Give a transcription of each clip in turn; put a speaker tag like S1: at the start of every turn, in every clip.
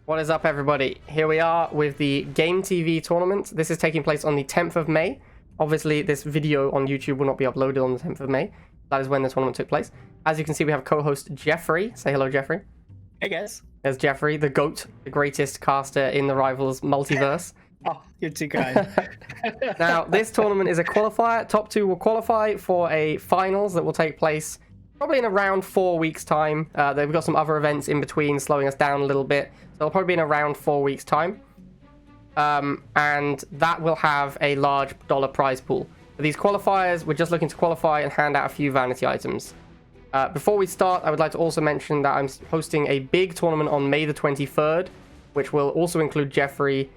S1: What is up, everybody? Here we are with the Game TV tournament. This is taking place on the 10th of May. Obviously, this video on YouTube will not be uploaded on the 10th of May. That is when the tournament took place. As you can see, we have co-host Jeffrey. Say hello, Jeffrey.
S2: Hey, guys.
S1: There's Jeffrey, the GOAT, the greatest caster in the Rivals multiverse.
S2: Oh, you're too kind.
S1: Now, this tournament is a qualifier. Top two will qualify for a finals that will take place probably in around 4 weeks' time. They've got some other events in between, slowing us down a little bit. So it'll probably be in around 4 weeks' time. And that will have a large dollar prize pool. For these qualifiers, we're just looking to qualify and hand out a few vanity items. Before we start, I would like to also mention that I'm hosting a big tournament on May the 23rd, which will also include Jeffrey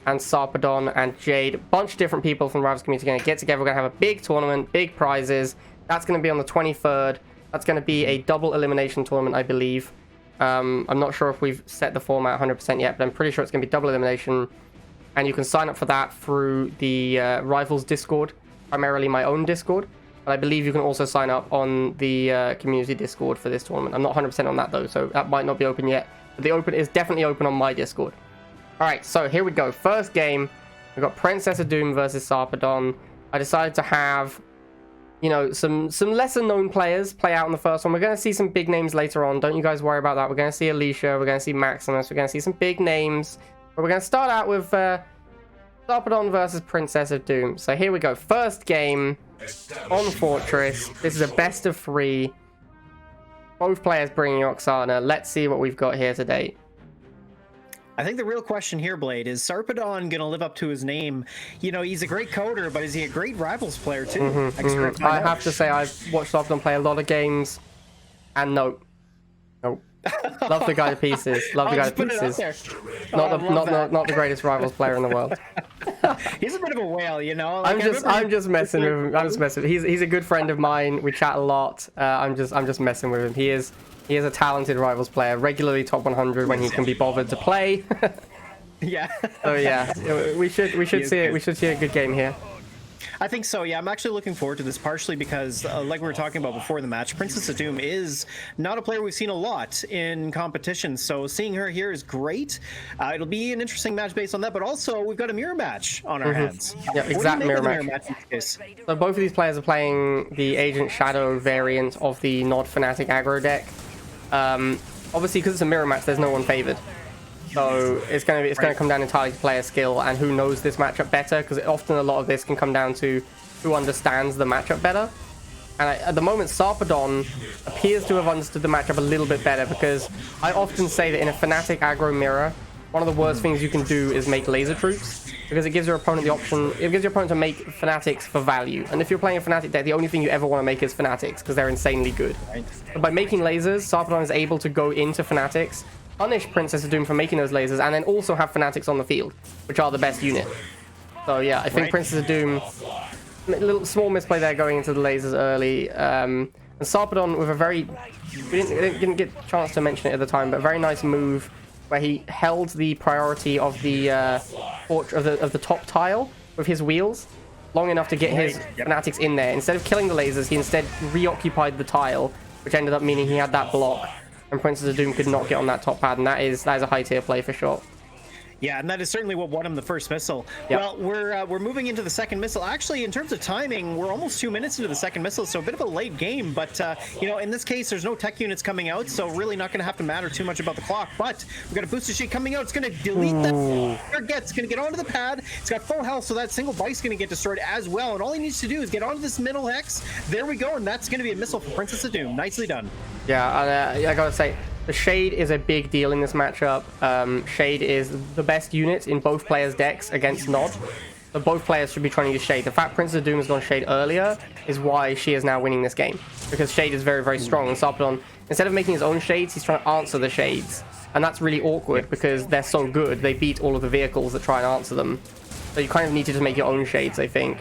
S1: and Sarpedon and Jade. A bunch of different people from the Rivals community are going to get together. We're going to have a big tournament, big prizes. That's going to be on the 23rd. That's going to be a double elimination tournament, I believe. I'm not sure if we've set the format 100% yet, but I'm pretty sure it's going to be double elimination. And you can sign up for that through the Rivals Discord, primarily my own Discord. But I believe you can also sign up on the community Discord for this tournament. I'm not 100% on that, though, so that might not be open yet. But the open is definitely open on my Discord. All right, so here we go. First game, we've got Princess of Doom versus Sarpedon. I decided to have, you know, some lesser known players play out in the first one. We're going to see some big names later on. Don't you guys worry about that. We're going to see Alicia. We're going to see Maximus. We're going to see some big names. But we're going to start out with Sarpedon versus Princess of Doom. So here we go. First game on Fortress. This is a best of 3. Both players bringing Oksana. Let's see what we've got here today.
S2: I think the real question here, Blade, is Sarpedon going to live up to his name? You know, he's a great coder, but is he a great Rivals player, too?
S1: I have to say, I've watched Sarpedon play a lot of games, and nope. Love the guy to pieces. Love the guy to pieces. Not the greatest Rivals player in the world.
S2: He's a bit of a whale, you know. Like,
S1: I'm just messing with him. I'm just messing. He's a good friend of mine. We chat a lot. I'm just messing with him. He is a talented Rivals player, regularly top 100 when he can be bothered to play.
S2: Yeah.
S1: So yeah, we should see it. We should see a good game here.
S2: I think so, yeah. I'm actually looking forward to this, partially because, like we were talking about before the match, Princess of Doom is not a player we've seen a lot in competition, so seeing her here is great. It'll be an interesting match based on that, but also we've got a mirror match on our hands.
S1: Yeah, exact mirror match. So both of these players are playing the Agent Shadow variant of the Nod Fnatic aggro deck. Obviously, because it's a mirror match, there's no one favored. So it's going to come down entirely to player skill and who knows this matchup better, because often a lot of this can come down to who understands the matchup better. And at the moment, Sarpedon appears to have understood the matchup a little bit better, because I often say that in a Fnatic aggro mirror, one of the worst things you can do is make laser troops, because it gives your opponent the option, it gives your opponent to make Fnatics for value. And if you're playing a Fnatic deck, the only thing you ever want to make is Fnatics, because they're insanely good. But by making lasers, Sarpedon is able to go into Fnatics, punish Princess of Doom for making those lasers, and then also have Fnatics on the field, which are the best unit. So yeah, I think Princess of Doom, a little small misplay there going into the lasers early. And Sarpedon with a very, we didn't get a chance to mention it at the time, but a very nice move where he held the priority of the of the top tile with his wheels long enough to get his Fnatics in there. Instead of killing the lasers, he instead reoccupied the tile, which ended up meaning he had that block. And Princess of Doom could not get on that top pad, and that is a high tier play for sure.
S2: Yeah, and that is certainly what won him the first missile.
S1: Yep.
S2: Well, we're moving into the second missile. Actually, in terms of timing, we're almost 2 minutes into the second missile, so a bit of a late game. But you know, in this case, there's no tech units coming out, so really not going to have to matter too much about the clock. But we've got a booster sheet coming out. It's going to delete that. It's going to get onto the pad. It's got full health, so that single bike's going to get destroyed as well. And all he needs to do is get onto this middle hex. There we go, and that's going to be a missile for Princess of Doom. Nicely done.
S1: Yeah, I gotta say, the Shade is a big deal in this matchup. Shade is the best unit in both players' decks against Nod. So both players should be trying to use Shade. The fact Princess of Doom has gone Shade earlier is why she is now winning this game. Because Shade is very, very strong. And Sarpedon, instead of making his own Shades, he's trying to answer the Shades. And that's really awkward because they're so good. They beat all of the vehicles that try and answer them. So you kind of need to just make your own Shades, I think.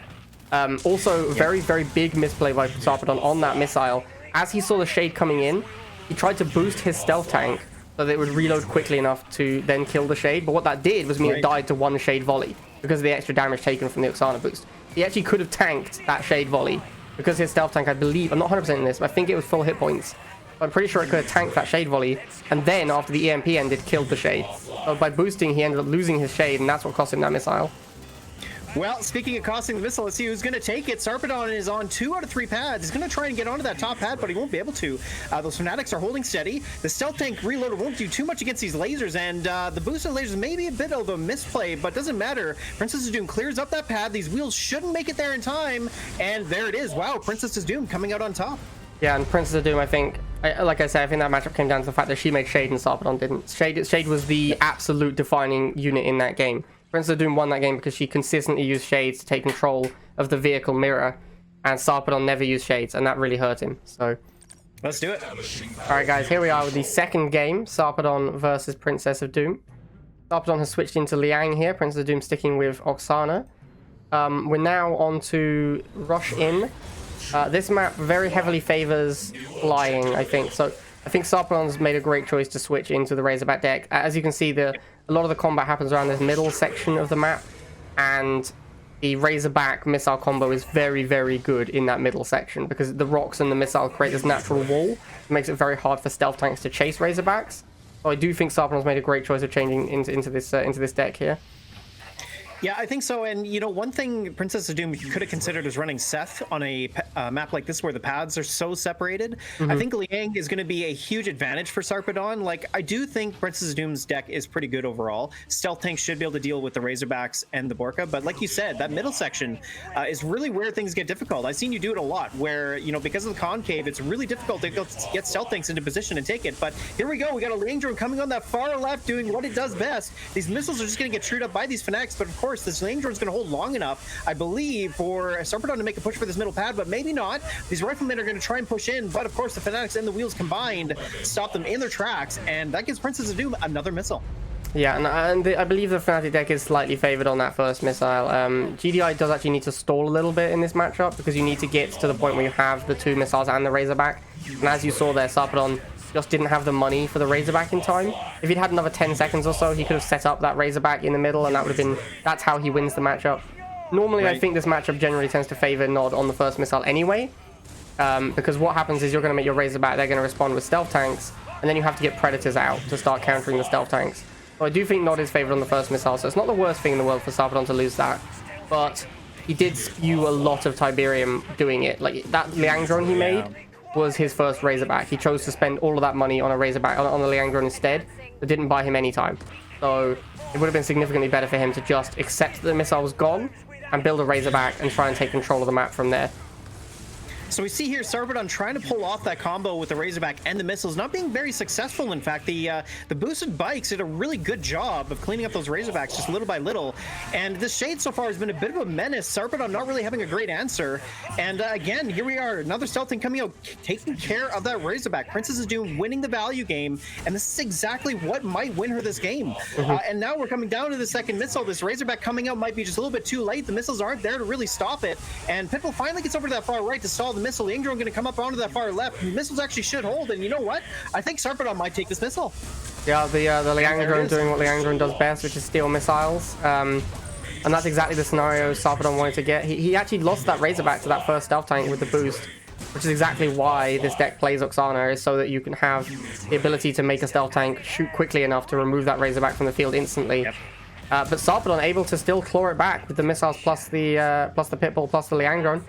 S1: Also, very, very big misplay by Sarpedon on that missile. As he saw the Shade coming in, he tried to boost his stealth tank so that it would reload quickly enough to then kill the Shade. But what that did was mean it died to one Shade volley because of the extra damage taken from the Oksana boost. He actually could have tanked that Shade volley because his stealth tank, I believe, I'm not 100% in this, but I think it was full hit points. I'm pretty sure it could have tanked that Shade volley, and then after the EMP ended, killed the Shade. So by boosting, he ended up losing his shade, and that's what cost him that missile.
S2: Well, speaking of costing the missile, let's see who's going to take it. Sarpedon is on 2 out of 3 pads. He's going to try and get onto that top pad, but he won't be able to. Those Fanatics are holding steady. The Stealth Tank Reloader won't do too much against these lasers, and the boosted lasers may be a bit of a misplay, but doesn't matter. Princess of Doom clears up that pad. These wheels shouldn't make it there in time, and there it is. Wow, Princess of Doom coming out on top.
S1: Yeah, and Princess of Doom, I think, like I said, I think that matchup came down to the fact that she made Shade and Sarpedon didn't. Shade was the absolute defining unit in that game. Princess of Doom won that game because she consistently used Shades to take control of the vehicle mirror, and Sarpedon never used Shades, and that really hurt him. So,
S2: let's do it.
S1: All right, guys, here we are with the second game, Sarpedon versus Princess of Doom. Sarpedon has switched into Liang here, Princess of Doom sticking with Oksana. We're now on to Rush In. This map very heavily favors flying, I think. So I think Sarpedon's made a great choice to switch into the Razorback deck. As you can see, a lot of the combat happens around this middle section of the map, and the Razorback missile combo is very, very good in that middle section because the rocks and the missile create this natural wall. It makes it very hard for stealth tanks to chase Razorbacks. So I do think Sarpedon's made a great choice of changing into this deck here.
S2: Yeah, I think so. And, you know, one thing Princess of Doom could have considered is running Seth on a map like this where the paths are so separated. I think Liang is going to be a huge advantage for Sarpedon. Like, I do think Princess of Doom's deck is pretty good overall. Stealth tanks should be able to deal with the Razorbacks and the Borka. But like you said, that middle section is really where things get difficult. I've seen you do it a lot where, you know, because of the concave, it's really difficult to get stealth tanks into position and take it. But here we go. We got a Liang drone coming on that far left doing what it does best. These missiles are just going to get chewed up by these Fanatics. But of course, this Liang drone is going to hold long enough, I believe, for Sarpedon to make a push for this middle pad, but maybe not. These Riflemen are going to try and push in, but of course the Fanatics and the wheels combined stop them in their tracks, and that gives Princess of Doom another missile.
S1: Yeah, and I believe the Fnatic deck is slightly favored on that first missile. GDI does actually need to stall a little bit in this matchup because you need to get to the point where you have the 2 missiles and the Razorback. And as you saw there, Sarpedon just didn't have the money for the Razorback in time. If he'd had another 10 seconds or so, he could have set up that Razorback in the middle, and that would have been, that's how he wins the matchup. Normally, right. I think this matchup generally tends to favor Nod on the first missile anyway, because what happens is you're going to make your Razorback, they're going to respond with stealth tanks, and then you have to get Predators out to start countering the stealth tanks. So I do think Nod is favored on the first missile, so it's not the worst thing in the world for Sarpedon to lose that, but he did spew a lot of Tiberium doing it. Like, that Liang drone he made was his first Razorback. He chose to spend all of that money on a Razorback, on the Liang drone instead, that didn't buy him any time. So it would have been significantly better for him to just accept that the missile was gone and build a Razorback and try and take control of the map from there.
S2: So we see here Sarpedon trying to pull off that combo with the Razorback and the missiles, not being very successful. In fact, the boosted bikes did a really good job of cleaning up those Razorbacks just little by little. And this Shade so far has been a bit of a menace. Sarpedon not really having a great answer. And again, here we are, another stealth thing coming out, taking care of that Razorback. Princess is doing winning the value game, and this is exactly what might win her this game. And now we're coming down to the second missile. This Razorback coming out might be just a little bit too late. The missiles aren't there to really stop it. And Pitbull finally gets over to that far right to stall the missile. The Liang drone going to come up onto that far left. The missiles actually should hold, and you know what? I think Sarpedon might take this missile.
S1: Yeah, the Liang drone doing what Liang drone does best, which is steal missiles. And that's exactly the scenario Sarpedon wanted to get. He actually lost that Razorback to that first stealth tank with the boost, which is exactly why this deck plays Oksana, is so that you can have the ability to make a stealth tank shoot quickly enough to remove that Razorback from the field instantly. Yep. But Sarpedon able to still claw it back with the missiles plus the Pitbull plus the Liang drone.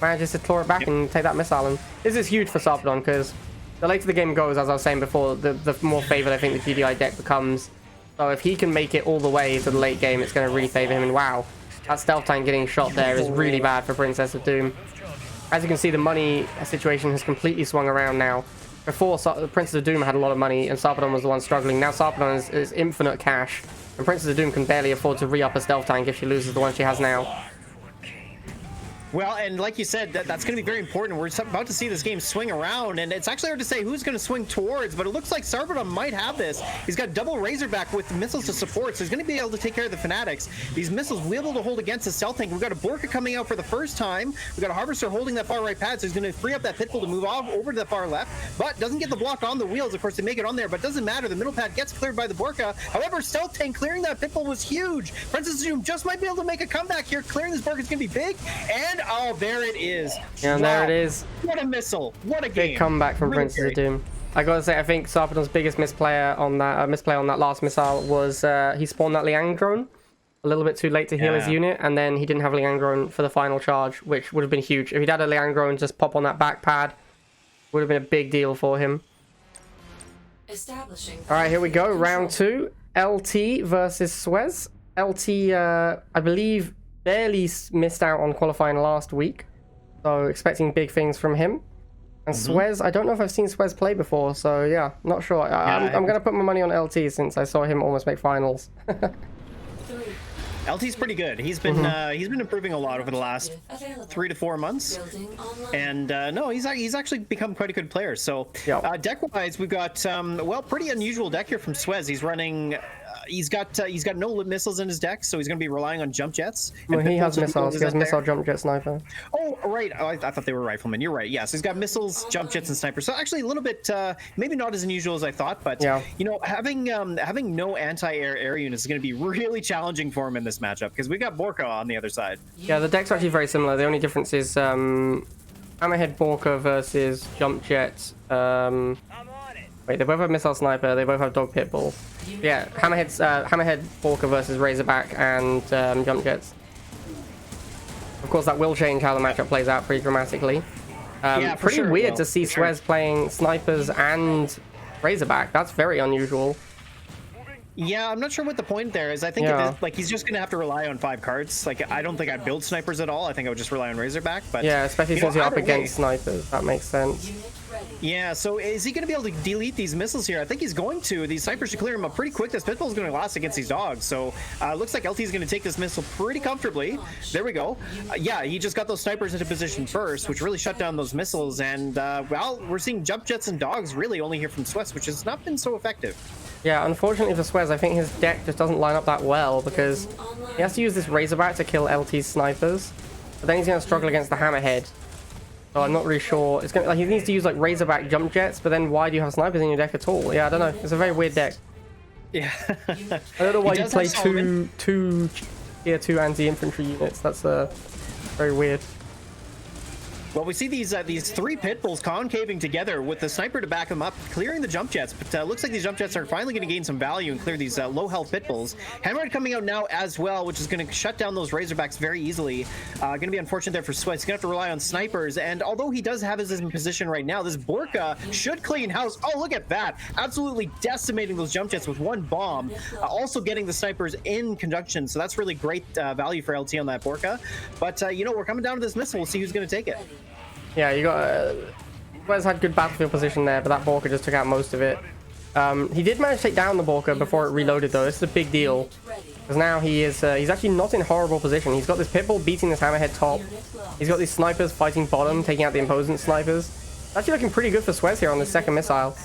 S1: Manages to claw it back and take that missile, and this is huge for Sarpedon because the later the game goes, as I was saying before, the more favored I think the GDI deck becomes. So if he can make it all the way to the late game, it's going to really favor him. And wow, that stealth tank getting shot there is really bad for Princess of Doom. As you can see, the money situation has completely swung around now. Before, Princess of Doom had a lot of money and Sarpedon was the one struggling. Now Sarpedon is infinite cash, and Princess of Doom can barely afford to re-up a stealth tank if she loses the one she has now.
S2: Well, and like you said, that's going to be very important. We're about to see this game swing around, and it's actually hard to say who's going to swing towards, but it looks like Sarpedon might have this. He's got double Razorback with missiles to support, so he's going to be able to take care of the Fanatics. These missiles will be able to hold against the stealth tank. We've got a Borka coming out for the first time. We've got a Harvester holding that far right pad, so he's going to free up that Pitbull to move off over to the far left, but doesn't get the block on the wheels. Of course, they make it on there, but doesn't matter. The middle pad gets cleared by the Borka. However, stealth tank clearing that Pitbull was huge. Princess of Doom just might be able to make a comeback here. Clearing this Borka is going to be big, and oh, there it is.
S1: Yeah, and there it is.
S2: What a missile. What a game.
S1: Big comeback from Princess of Doom. I gotta say, I think Sarpedon's biggest misplay on that last missile was he spawned that Liang drone a little bit too late to heal his unit, and then he didn't have Liang drone for the final charge, which would have been huge. If he'd had a Liang drone just pop on that back pad, would have been a big deal for him. All right, here we go. Round 2. LT versus Swez. LT, I believe, barely missed out on qualifying last week, so expecting big things from him. And Swez, I don't know if I've seen Swez play before, so yeah, not sure. I'm going to put my money on LT since I saw him almost make finals.
S2: LT's pretty good. He's been improving a lot over the last 3 to 4 months, and no, he's actually become quite a good player. So deck-wise, we've got well, pretty unusual deck here from Swez. He's running. He's got no missiles in his deck, so he's going to be relying on jump jets.
S1: Well, he has missiles. He has missile, jump jet, sniper.
S2: Oh, right. Oh, I thought they were riflemen. You're right. Yes, he's got missiles, jump jets, and snipers. So actually, a little bit, maybe not as unusual as I thought, but you know, having no anti-air units is going to be really challenging for him in this matchup because we got Borka on the other side.
S1: Yeah, the deck's actually very similar. The only difference is Hammerhead Borka versus jump jet. Wait, they both have missile sniper. They both have dog pitbull. Yeah, Hammerhead Borka versus Razorback and jump jets. Of course, that will change how the matchup plays out pretty dramatically. Pretty weird to see Swez playing snipers and Razorback. That's very unusual.
S2: Yeah, I'm not sure what the point there is. I think like he's just gonna have to rely on 5 cards. Like I don't think I'd build snipers at all. I think I would just rely on Razorback. But
S1: yeah, especially since you're up against snipers, that makes sense.
S2: Yeah, so is he going to be able to delete these missiles here? I think he's going to. These snipers should clear him up pretty quick. This pitbull is going to last against these dogs. So looks like LT is going to take this missile pretty comfortably. There we go. Yeah, he just got those snipers into position first, which really shut down those missiles. And, well, we're seeing jump jets and dogs really only here from Swez, which has not been so effective.
S1: Yeah, unfortunately for Swez, I think his deck just doesn't line up that well because he has to use this Razorback to kill LT's snipers. But then he's going to struggle against the Hammerhead. So I'm not really sure. It's gonna, like, he needs to use like Razorback jump jets, but then why do you have snipers in your deck at all? Yeah, I don't know. It's a very weird deck.
S2: Yeah.
S1: I don't know why you play two tier 2 anti-infantry units. That's very weird.
S2: Well, we see these 3 pit bulls concaving together with the sniper to back them up, clearing the jump jets. But looks like these jump jets are finally going to gain some value and clear these low health pit bulls. Hammerhead coming out now as well, which is going to shut down those Razorbacks very easily. Going to be unfortunate there for Swez. He's going to have to rely on snipers. And although he does have his in position right now, this Borka should clean house. Oh, look at that. Absolutely decimating those jump jets with 1 bomb. Also getting the snipers in conjunction. So that's really great value for LT on that Borka. But, you know, we're coming down to this missile. We'll see who's going to take it.
S1: Yeah, you got Wes had good battlefield position there, but that Borka just took out most of it. He did manage to take down the Borka before it reloaded, though. This is a big deal because now he's actually not in horrible position. He's got this Pitbull beating this Hammerhead top. He's got these snipers fighting bottom, taking out the opposing snipers. It's actually looking pretty good for Swez here on this second missile.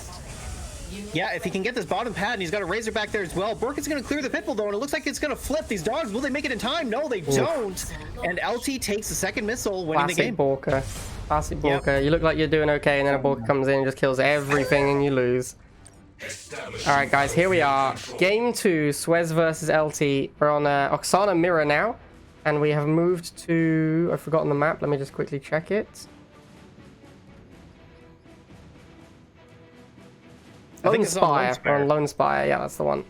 S2: Yeah, if he can get this bottom pad, and he's got a Razor back there as well. Borka's going to clear the Pitbull, though, and it looks like it's going to flip. These dogs, will they make it in time? No, they don't. And LT takes the second missile, winning the game.
S1: Borka. Classic Borka. Yep. You look like you're doing okay, and then a Borka comes in and just kills everything, and you lose. Alright, guys, here we are. Game 2, Swez versus LT. We're on Oksana Mirror now, and we have moved to... I've forgotten the map. Let me just quickly check it. Lone Spire. We're on Lone Spire. Yeah, that's the one.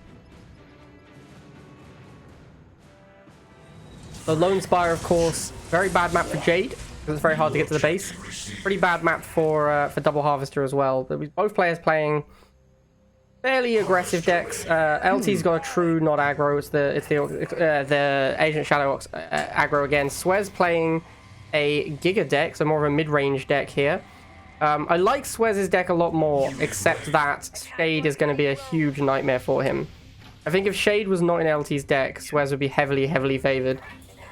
S1: The Lone Spire, of course, very bad map for Jade, because it's very hard to get to the base. Pretty bad map for Double Harvester as well. Both players playing fairly aggressive decks. LT's got a true not aggro. It's the Agent Shadow aggro again. Swez playing a Giga deck, so more of a mid-range deck here. I like Swez's deck a lot more, except that Shade is going to be a huge nightmare for him. I think if Shade was not in LT's deck, Swez would be heavily, heavily favored.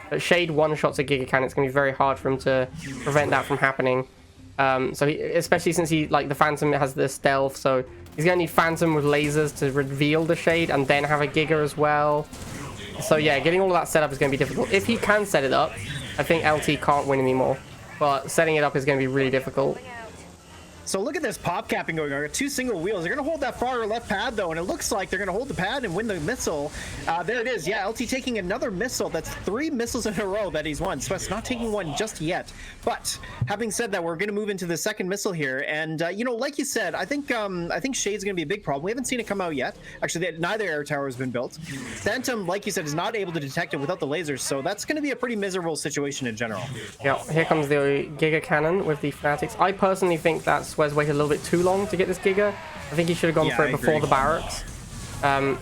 S1: But Shade one-shots a Giga Cannon. It's going to be very hard for him to prevent that from happening. So especially since the Phantom has the stealth, so he's going to need Phantom with lasers to reveal the Shade and then have a Giga as well. So yeah, getting all of that set up is going to be difficult. If he can set it up, I think LT can't win anymore. But setting it up is going to be really difficult.
S2: So look at this pop capping going on. 2 single wheels. They're going to hold that far left pad, though, and it looks like they're going to hold the pad and win the missile. There it is. Yeah, LT taking another missile. That's 3 missiles in a row that he's won. So it's not taking one just yet. But having said that, we're going to move into the second missile here. And, you know, like you said, I think Shade's going to be a big problem. We haven't seen it come out yet. Actually, neither air tower has been built. Phantom, like you said, is not able to detect it without the lasers. So that's going to be a pretty miserable situation in general.
S1: Yeah, here comes the Giga Cannon with the Fanatics. I personally think that Swez waited a little bit too long to get this Giga. I think he should have gone for it before the barracks.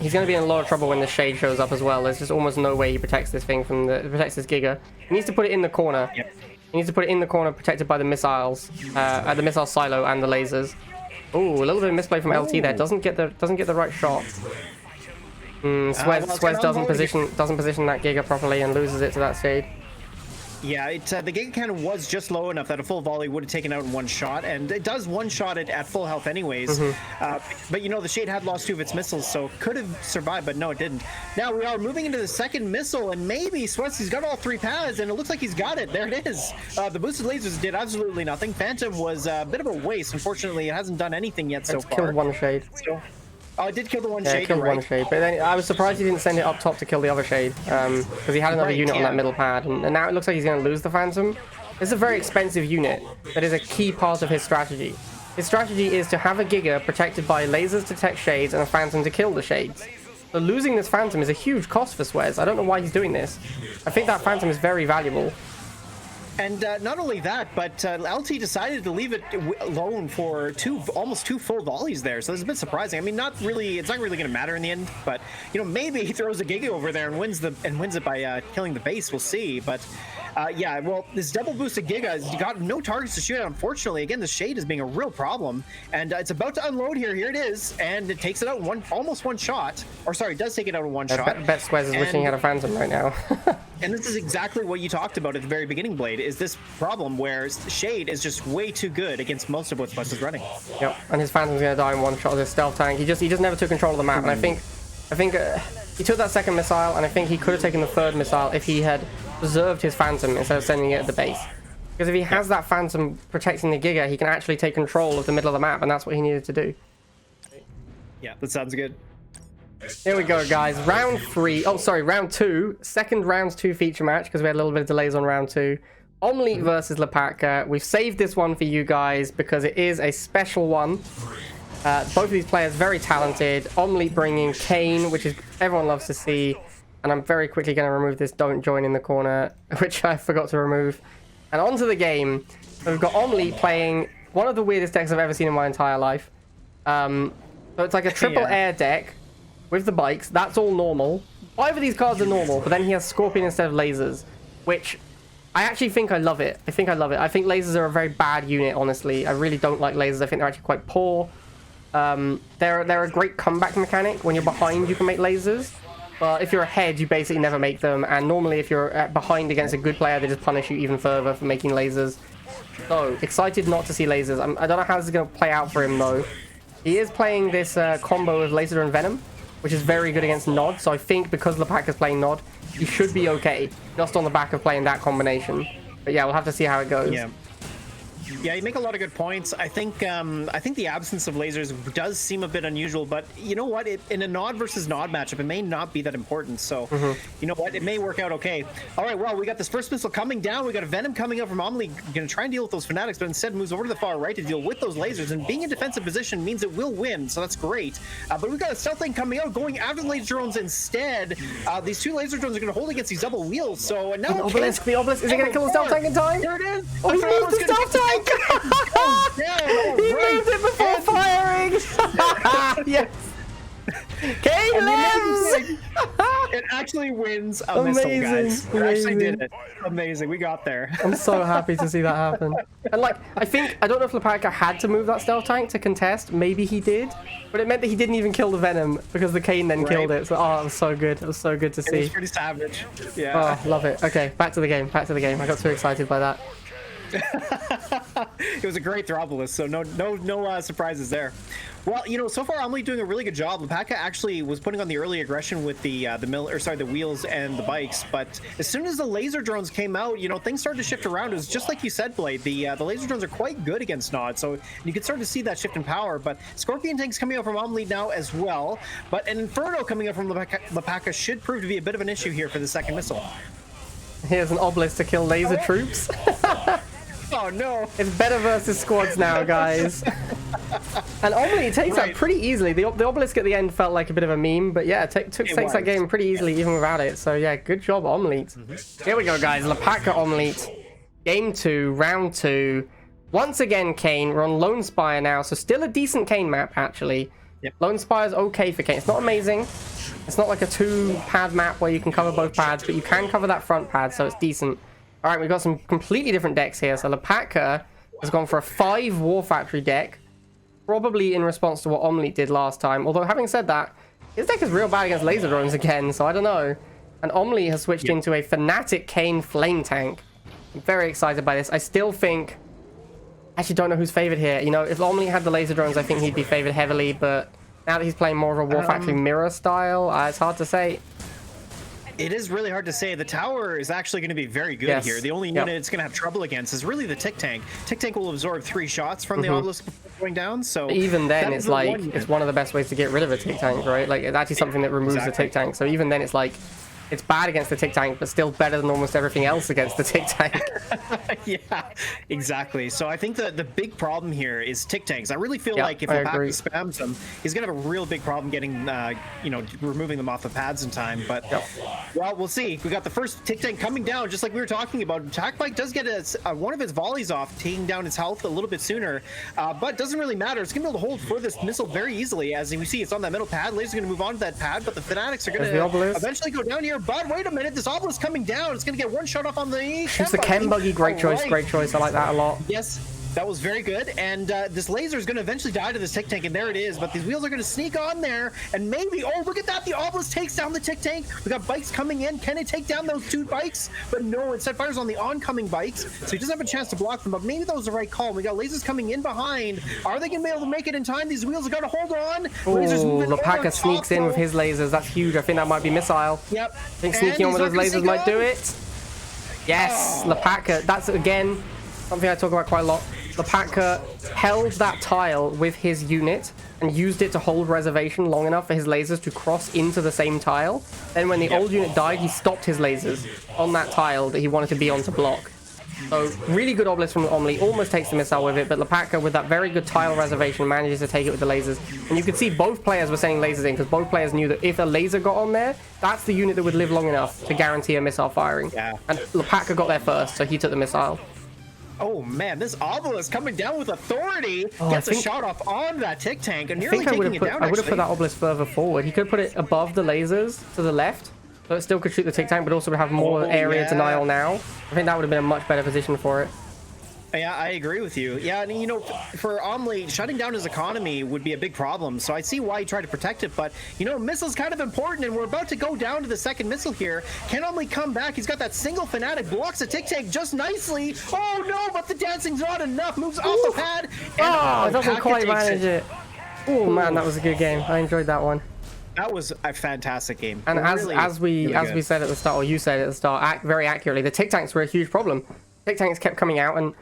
S1: He's going to be in a lot of trouble when the Shade shows up as well. There's just almost no way he protects this thing from protects this Giga. He needs to put it in the corner.
S2: Yep.
S1: He needs to put it in the corner, protected by the missiles, the missile silo and the lasers. Ooh, a little bit of misplay from LT there. Doesn't get the right shot. Swez doesn't position that Giga properly and loses it to that Shade.
S2: Yeah, the Giga Cannon was just low enough that a full volley would have taken out in one shot, and it does one-shot it at full health anyways. But, you know, the Shade had lost 2 of its missiles, so could have survived, but no, it didn't. Now we are moving into the second missile, and maybe Swez, he's got all 3 pads, and it looks like he's got it. There it is. The boosted lasers did absolutely nothing. Phantom was a bit of a waste. Unfortunately, it hasn't done anything yet so far.
S1: Killed one Shade.
S2: Oh, it did kill the one
S1: Shade.
S2: Shade,
S1: Yeah, killed one Shade. But then I was surprised he didn't send it up top to kill the other Shade, because he had another unit on that middle pad, and now it looks like he's going to lose the Phantom. It's a very expensive unit that is a key part of his strategy. His strategy is to have a Giga protected by lasers to detect Shades and a Phantom to kill the Shades. So losing this Phantom is a huge cost for Swez. I don't know why he's doing this. I think that Phantom is very valuable.
S2: And not only that, but LT decided to leave it alone for almost 2 full volleys there. So it's a bit surprising. I mean, it's not really going to matter in the end. But you know, maybe he throws a Giga over there and wins it by killing the base. We'll see. But yeah, well, this double boosted Giga has got no targets to shoot at. Unfortunately, again, the Shade is being a real problem, and it's about to unload here. Here it is, and it takes it out in almost one shot. Or sorry, it does take it out in one shot.
S1: Bet Swez is wishing he had a Phantom right now.
S2: And this is exactly what you talked about at the very beginning, Blade, is this problem where Shade is just way too good against most of what Swez is running.
S1: Yep, and his Phantom's going to die in one shot with his stealth tank. He just never took control of the map, and I think he took that second missile, and I think he could have taken the third missile if he had preserved his Phantom instead of sending it at the base. Because if he has that Phantom protecting the Giga, he can actually take control of the middle of the map, and that's what he needed to do.
S2: Yeah, that sounds good.
S1: Here we go, guys. Round 3. Oh, sorry, round 2. Second round 2 feature match, because we had a little bit of delays on round 2. Omni versus Lopatka. We've saved this one for you guys because it is a special one. Both of these players very talented. Omni bringing Kane, which is everyone loves to see. And I'm very quickly going to remove this don't join in the corner, which I forgot to remove. And onto the game. We've got Omni playing one of the weirdest decks I've ever seen in my entire life. So it's like a triple air deck with the bikes. That's all normal. 5 of these cards are normal, but then he has Scorpion instead of lasers, which I actually think I love it. I think lasers are a very bad unit, honestly. I really don't like lasers. I think they're actually quite poor. They're a great comeback mechanic. When you're behind, you can make lasers. But if you're ahead, you basically never make them. And normally, if you're behind against a good player, they just punish you even further for making lasers. So, excited not to see lasers. I don't know how this is going to play out for him, though. He is playing this combo of Laser and Venom, which is very good against Nod. So I think because Lopatka's playing Nod, he should be okay, just on the back of playing that combination. But yeah, we'll have to see how it goes.
S2: Yeah, you make a lot of good points. I think the absence of lasers does seem a bit unusual, but you know what? In a Nod versus Nod matchup, it may not be that important. So, you know what? It may work out okay. All right, well, we got this first missile coming down. We got a Venom coming up from Omni, going to try and deal with those Fanatics, but instead moves over to the far right to deal with those lasers. And being in defensive position means it will win, so that's great. But we've got a stealth thing coming out, going after the laser drones instead. These 2 laser drones are going to hold against these double wheels. So now
S1: the obelisk, is he going to kill the stealth tank in time?
S2: There it is.
S1: Oh, he moved the stealth tank. He moved it before firing! Yes! Kane lives!
S2: It actually wins a missile, guys. We actually did it. Amazing, we got there.
S1: I'm so happy to see that happen. And like, I don't know if Lopatka had to move that stealth tank to contest. Maybe he did. But it meant that he didn't even kill the Venom because the Kane then killed it. So, oh, it was so good. It was so good to see.
S2: It was pretty savage. Yeah.
S1: Oh, love it. Okay, back to the game. I got too excited by that.
S2: It was a great Throw, so no surprises there. Well, you know, so far Omni doing a really good job. Lopatka actually was putting on the early aggression with the wheels and the bikes, but as soon as the laser drones came out, you know, things started to shift around. It was just like you said, Blade. The laser drones are quite good against Nod, so you can start to see that shift in power. But Scorpion tanks coming out from Omni now as well, but an Inferno coming out from Lopatka should prove to be a bit of an issue here for the second missile.
S1: Here's an Obelisk to kill laser troops.
S2: Oh no!
S1: It's better versus squads now, guys. And Omni takes that pretty easily. The Obelisk at the end felt like a bit of a meme, but yeah, takes that game pretty easily even without it. So yeah, good job, Omni. Here we go, guys. Lopatka Omni. Game 2, round 2. Once again, Kane. We're on Lone Spire now, so still a decent Kane map, actually.
S2: Yep. Lone
S1: Spire's okay for Kane. It's not amazing. It's not like a 2-pad map where you can cover both pads, but you can cover that front pad, so it's decent. All right, we've got some completely different decks here. So Lopatka has gone for a 5 War Factory deck, probably in response to what Omni did last time. Although, having said that, his deck is real bad against laser drones again, so I don't know. And Omni has switched into a Fnatic Kane Flame Tank. I'm very excited by this. I still think... Actually, don't know who's favored here. You know, if Omni had the laser drones, I think he'd be favored heavily, but now that he's playing more of a War Factory mirror style, it's hard to say.
S2: It is really hard to say. The tower is actually going to be very good here. The only unit it's going to have trouble against is really the Tick Tank. Tick Tank will absorb 3 shots from the Obelisk before going down, so...
S1: Even then, it's like, it's one of the best ways to get rid of a Tick Tank, right? Like, it's actually something that removes the Tick Tank, so even then it's like... It's bad against the Tick Tank, but still better than almost everything else against the Tick Tank.
S2: Yeah, exactly. So I think the big problem here is Tick Tanks. I really feel like if Lopatka spams them, he's going to have a real big problem getting, you know, removing them off the pads in time. But, well, we'll see. We got the first Tick Tank coming down, just like we were talking about. Attack Bike does get one of his volleys off, taking down his health a little bit sooner, but doesn't really matter. It's going to be able to hold for this missile very easily. As we see, it's on that middle pad. Laser's going to move on to that pad, but the Fanatics are going to eventually go down here. But wait a minute, this Obelisk coming down. It's going to get one shot off on the
S1: Shoots the Chem Buggy. Great choice, great choice. I like that a lot.
S2: Yes, that was very good. And this laser is going to eventually die to this Tick Tank, and there it is. But these wheels are going to sneak on there, and maybe, oh, look at that. The Obelisk takes down the Tick Tank. We got bikes coming in. Can it take down those 2 bikes? But no, instead fires on the oncoming bikes, so he doesn't have a chance to block them. But maybe that was the right call. We got lasers coming in behind. Are they going to be able to make it in time? These wheels have got to hold on.
S1: Oh, Lopatka sneaks in with his lasers. That's huge. I think that might be missile.
S2: Yep.
S1: I think sneaking on with those lasers might do it. Yes, Lopatka. That's, again, something I talk about quite a lot. Lopatka held that tile with his unit and used it to hold reservation long enough for his lasers to cross into the same tile. Then when the old unit died, he stopped his lasers on that tile that he wanted to be on to block. So really good Obelisk from Omni, almost takes the missile with it, but Lopatka with that very good tile reservation manages to take it with the lasers. And you could see both players were sending lasers in because both players knew that if a laser got on there, that's the unit that would live long enough to guarantee a missile firing. And Lopatka got there first, so he took the missile.
S2: Oh man, this Obelisk coming down with authority gets a shot off on that Tick Tank and nearly taking it down.
S1: I would have put that Obelisk further forward. He could have put it above the lasers to the left, so it still could shoot the Tick Tank, but also would have more area denial now. I think that would have been a much better position for it.
S2: Yeah, I agree with you. Yeah, and you know, for Omni, shutting down his economy would be a big problem. So I see why he tried to protect it, but you know, missile's kind of important, and we're about to go down to the second missile here. Can Omni come back? He's got that single Fanatic, blocks the Tick Tank just nicely. Oh no, but the dancing's not enough. Moves off the pad. And
S1: it doesn't quite manage it. Oh man, that was a good game. I enjoyed that one.
S2: That was a fantastic game.
S1: And as we said at the start, or you said at the start, very accurately, the Tick Tanks were a huge problem. Tick Tanks kept coming out, and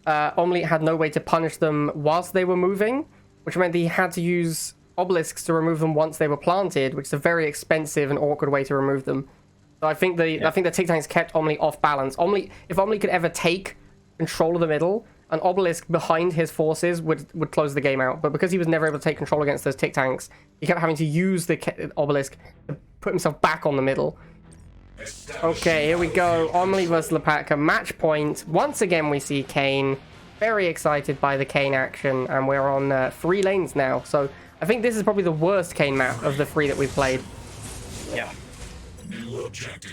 S1: Omni had no way to punish them whilst they were moving, which meant that he had to use obelisks to remove them once they were planted, which is a very expensive and awkward way to remove them. So I think the Tick Tanks kept Omni off balance. If Omni could ever take control of the middle, an obelisk behind his forces would close the game out. But because he was never able to take control against those Tick Tanks, he kept having to use the obelisk to put himself back on the middle. Okay, here we go. Omni vs Lopatka, match point. Once again, we see Kane. Very excited by the Kane action, and we're on 3 lanes now. So I think this is probably the worst Kane map of the 3 that we've played.
S2: Yeah.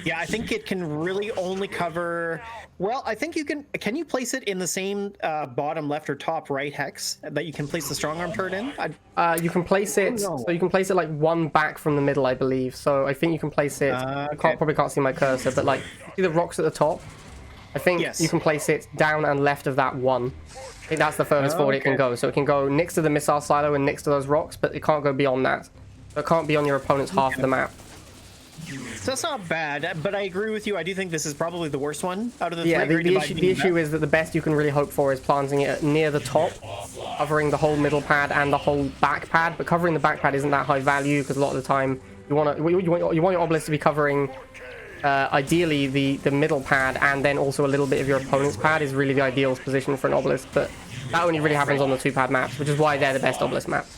S2: Yeah, I think it can really only cover... Well, I think you can you place it in the same bottom left or top right hex that you can place the strong arm turret in?
S1: You can place it, so you can place it like 1 back from the middle, I believe. So I think you can place it, probably can't see my cursor, but like, see the rocks at the top? I think you can place it down and left of that 1. I think that's the furthest forward it can go. So it can go next to the missile silo and next to those rocks, but it can't go beyond that. So it can't be on your opponent's half of the map.
S2: So that's not bad, but I agree with you. I do think this is probably the worst one out of the
S1: yeah,
S2: three.
S1: The issue is that the best you can really hope for is planting it near the top, covering the whole middle pad and the whole back pad. But covering the back pad isn't that high value because a lot of the time you want your obelisk to be covering ideally the middle pad, and then also a little bit of your opponent's pad is really the ideal position for an obelisk. But that only really happens on the 2-pad maps, which is why they're the best obelisk maps.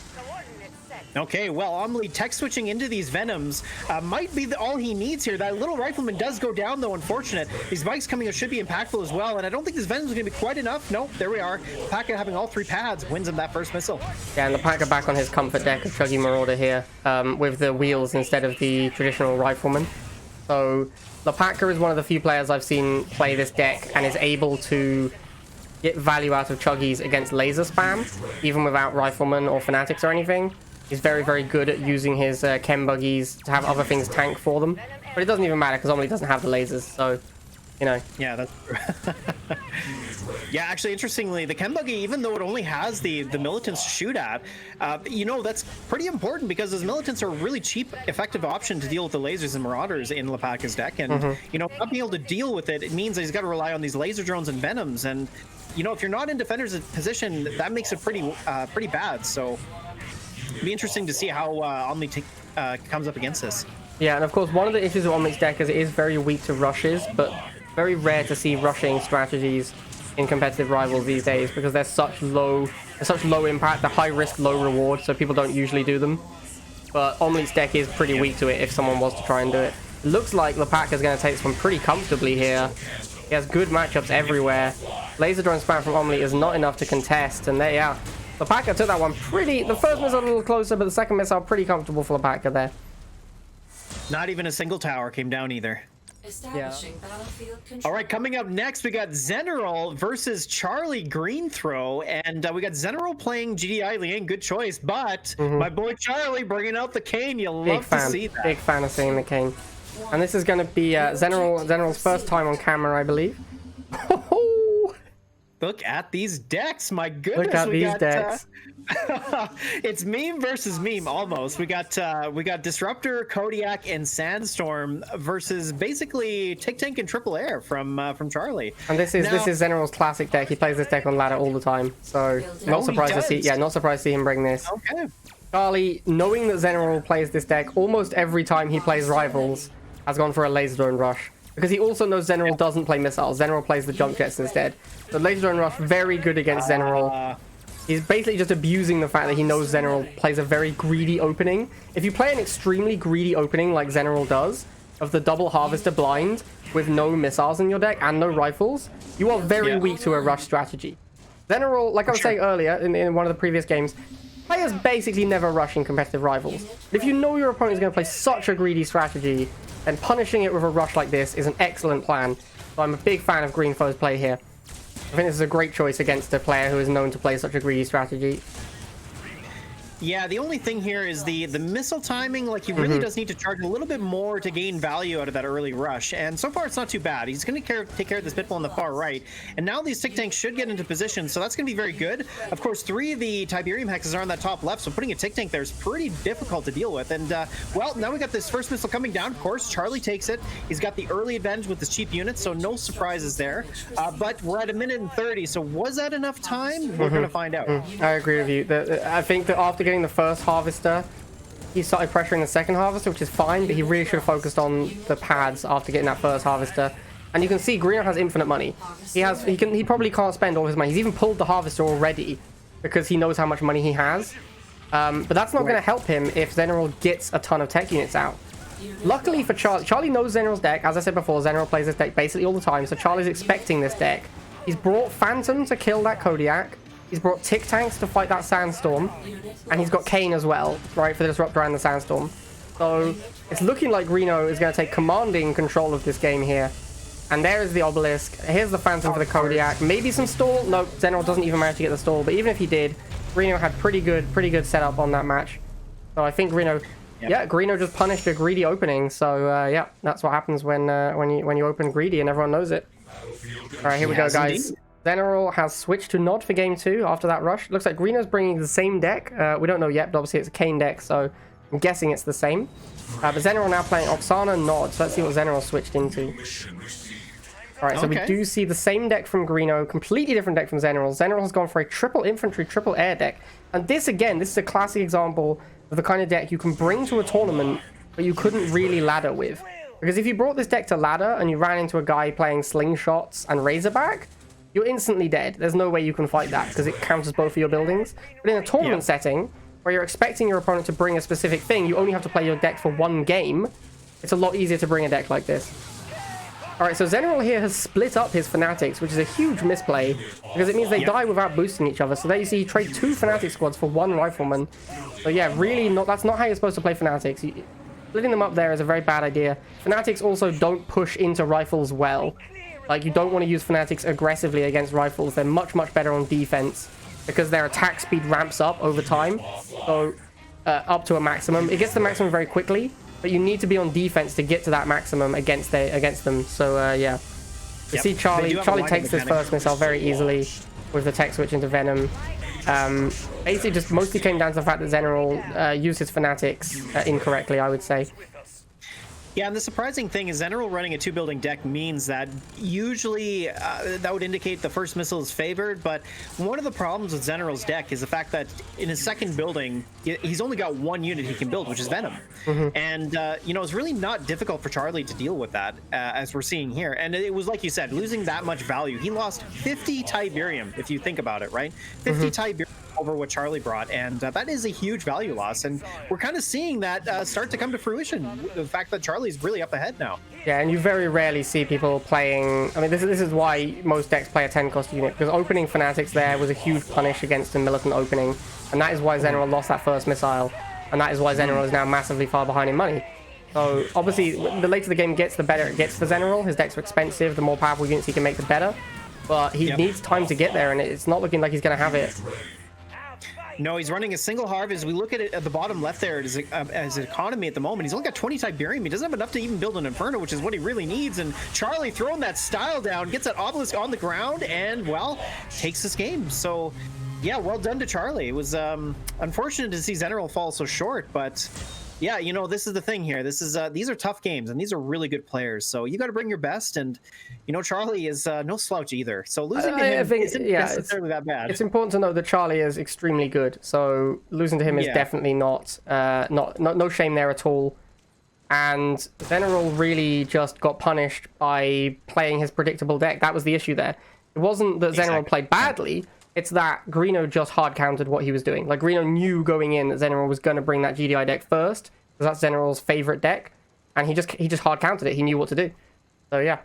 S2: Okay, well, Omli tech switching into these Venoms might be all he needs here. That little rifleman does go down, though, unfortunate. These bikes coming out should be impactful as well, and I don't think this Venom's going to be quite enough. Nope, there we are. Lopatka having all 3 pads wins him that first missile.
S1: Yeah, and Lopatka back on his comfort deck of Chuggy Marauder here with the wheels instead of the traditional rifleman. So Lopatka is one of the few players I've seen play this deck and is able to get value out of Chuggies against laser spam, even without riflemen or fanatics or anything. He's very, very good at using his chem buggies to have other things tank for them. But it doesn't even matter because Omni doesn't have the lasers, so, you know.
S2: Yeah, that's true. Yeah, actually, interestingly, the chem buggy, even though it only has the militants to shoot at, you know, that's pretty important because those militants are a really cheap, effective option to deal with the lasers and marauders in Lopatka's deck. And, you know, not being able to deal with it, it means that he's got to rely on these laser drones and venoms. And, you know, if you're not in defender's position, that makes it pretty bad. So it'll be interesting to see how Omni comes up against this.
S1: Yeah, and of course, one of the issues with Omni's deck is it is very weak to rushes, but very rare to see rushing strategies in competitive rivals these days because they're such low impact, they're high risk, low reward, so people don't usually do them. But Omni's deck is pretty weak to it if someone was to try and do it. It looks like Lopatka is going to take this one pretty comfortably here. He has good matchups everywhere. Laser drone spam from Omni is not enough to contest, and there, yeah. Lopatka took that one pretty... The first missile a little closer, but the second missile pretty comfortable for Lopatka there.
S2: Not even a single tower came down either.
S3: Establishing battlefield control.
S2: All right, coming up next, we got Zenerol versus Charlie greenTHROW, and we got Zenerol playing GDI Liang. Good choice, but my boy Charlie bringing out the cane. You'll love to see that.
S1: Big fan of seeing the cane. And this is going to be Zenerol's first time on camera, I believe.
S2: Look at these decks, my goodness.
S1: Look at these decks.
S2: It's meme versus meme almost. We got Disruptor, Kodiak, and Sandstorm versus basically Tick Tank and Triple Air from Charlie.
S1: And this is Zenerol's classic deck. He plays this deck on ladder all the time, so not surprised to see him bring this.
S2: Okay.
S1: Charlie, knowing that Zenerol plays this deck almost every time he plays Rivals, has gone for a laser drone rush. Because he also knows Zenerol doesn't play missiles. Zenerol plays the jump jets instead. So laser drone rush, very good against Zenerol. He's basically just abusing the fact that he knows Zenerol plays a very greedy opening. If you play an extremely greedy opening like Zenerol does, of the double harvester blind with no missiles in your deck and no rifles, you are very weak to a rush strategy. Zenerol, like I was saying earlier in one of the previous games, players basically never rush in competitive rivals. But if you know your opponent is going to play such a greedy strategy, then punishing it with a rush like this is an excellent plan. So I'm a big fan of greenTHROW's play here. I think this is a great choice against a player who is known to play such a greedy strategy.
S2: Yeah, the only thing here is the missile timing. Like, he really does need to charge a little bit more to gain value out of that early rush. And so far, it's not too bad. He's going to take care of this Pitbull on the far right. And now these Tick Tanks should get into position, so that's going to be very good. Of course, 3 of the Tiberium Hexes are on that top left, so putting a Tick Tank there is pretty difficult to deal with. And, well, now we got this first missile coming down. Of course, Charlie takes it. He's got the early advantage with his cheap units, so no surprises there. But we're at 1:30, so was that enough time? We're going to find out.
S1: I agree with you. I think that after getting the first harvester, he started pressuring the second harvester, which is fine, but he really should have focused on the pads after getting that first harvester. And you can see greenTHROW has infinite money. He probably can't spend all his money. He's even pulled the harvester already because he knows how much money he has. But that's not going to help him if Zenerol gets a ton of tech units out. Luckily for Charlie, Charlie knows Zenerol's deck. As I said before, Zenerol plays this deck basically all the time, so Charlie's expecting this deck. He's brought Phantom to kill that Kodiak. He's brought Tick Tanks to fight that Sandstorm. And he's got Kane as well, right, for the Disruptor and the Sandstorm. So it's looking like greenTHROW is going to take commanding control of this game here. And there is the Obelisk. Here's the Phantom for the Kodiak. Maybe some stall. No, Zenerol doesn't even manage to get the stall. But even if he did, greenTHROW had pretty good setup on that match. So I think greenTHROW... Yeah, greenTHROW just punished a greedy opening. So, yeah, that's what happens when you open greedy and everyone knows it. All right, here we go, guys. Zeneral has switched to Nod for game 2 after that rush. Looks like Greeno's bringing the same deck. We don't know yet, but obviously it's a Kane deck, so I'm guessing it's the same. But Zeneral now playing Oksana Nod, so let's see what Zeneral switched into. Alright, so we do see the same deck from Greeno, completely different deck from Zeneral. Zeneral has gone for a triple infantry, triple air deck. And this, again, this is a classic example of the kind of deck you can bring to a tournament, but you couldn't really ladder with. Because if you brought this deck to ladder and you ran into a guy playing Slingshots and Razorback, you're instantly dead. There's no way you can fight that because it counters both of your buildings. But in a tournament setting, where you're expecting your opponent to bring a specific thing, you only have to play your deck for one game. It's a lot easier to bring a deck like this. Alright, so Zeneral here has split up his Fanatics, which is a huge misplay, because it means they die without boosting each other. So there you see, you trade 2 Fanatic squads for 1 Rifleman. So yeah, really, that's not how you're supposed to play Fanatics. Splitting them up there is a very bad idea. Fanatics also don't push into Rifles well. Like, you don't want to use Fanatics aggressively against Rifles. They're much, much better on defense, because their attack speed ramps up over time. So, up to a maximum. It gets to the maximum very quickly, but you need to be on defense to get to that maximum against them. So, yeah. You see Charlie takes this first missile very easily with the tech switch into Venom. Basically just mostly came down to the fact that Zeneral used his Fanatics incorrectly, I would say.
S2: Yeah, and the surprising thing is Zeneral running a 2-building deck means that usually that would indicate the first missile is favored, but one of the problems with Zeneral's deck is the fact that in his second building, he's only got 1 unit he can build, which is Venom. And, you know, it's really not difficult for Charlie to deal with that, as we're seeing here. And it was, like you said, losing that much value. He lost 50 Tiberium, if you think about it, right? 50 Tiberium over what Charlie brought, and that is a huge value loss, and we're kind of seeing that start to come to fruition, the fact that Charlie's really up ahead now.
S1: Yeah, and you very rarely see people playing, I mean, this is why most decks play a 10-cost unit, because opening Fanatics there was a huge punish against a militant opening, and that is why Zeneral lost that first missile, and that is why Zeneral is now massively far behind in money. So obviously the later the game gets, the better it gets for Zeneral. His decks are expensive, the more powerful units he can make, the better, but he needs time to get there, and it's not looking like he's going to have it.
S2: No, he's running a single harvest. We look at it at the bottom left there as an economy at the moment. He's only got 20 Tiberium. He doesn't have enough to even build an Inferno, which is what he really needs. And Charlie throwing that style down, gets that obelisk on the ground, and, well, takes this game. So, yeah, well done to Charlie. It was unfortunate to see Zeneral fall so short, but... yeah, you know, this is the thing here. This is these are tough games, and these are really good players. So you got to bring your best, and you know, Charlie is no slouch either. So losing to him isn't necessarily that bad.
S1: It's important to know that Charlie is extremely good. So losing to him is definitely not no shame there at all. And Zeneral really just got punished by playing his predictable deck. That was the issue there. It wasn't that Zeneral played badly. It's that Greeno just hard countered what he was doing. Like, Greeno knew going in that Zeneral was going to bring that GDI deck first, because that's Zeneral's favorite deck, and he just hard countered it. He knew what to do. So yeah.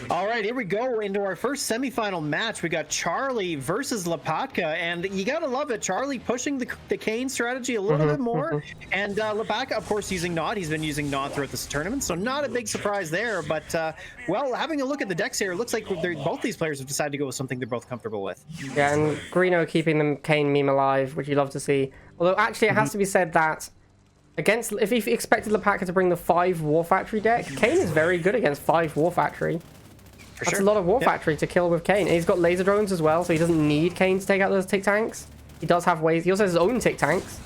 S2: All right, here we go into our first semifinal match. We got Charlie versus Lopatka, and you gotta love it. Charlie pushing the Kane strategy a little bit more, and Lopatka, of course, using Nod. He's been using Nod throughout this tournament, so not a big surprise there. But well, having a look at the decks here, it looks like both these players have decided to go with something they're both comfortable with.
S1: Yeah, and Greeno keeping the Kane meme alive, which you love to see. Although actually, it has to be said that if he expected Lopatka to bring the 5 War Factory deck, Kane is very good against 5 War Factory. That's a lot of War Factory to kill with Kane. And he's got laser drones as well, so he doesn't need Kane to take out those tick tanks. He does have ways. He also has his own tick tanks,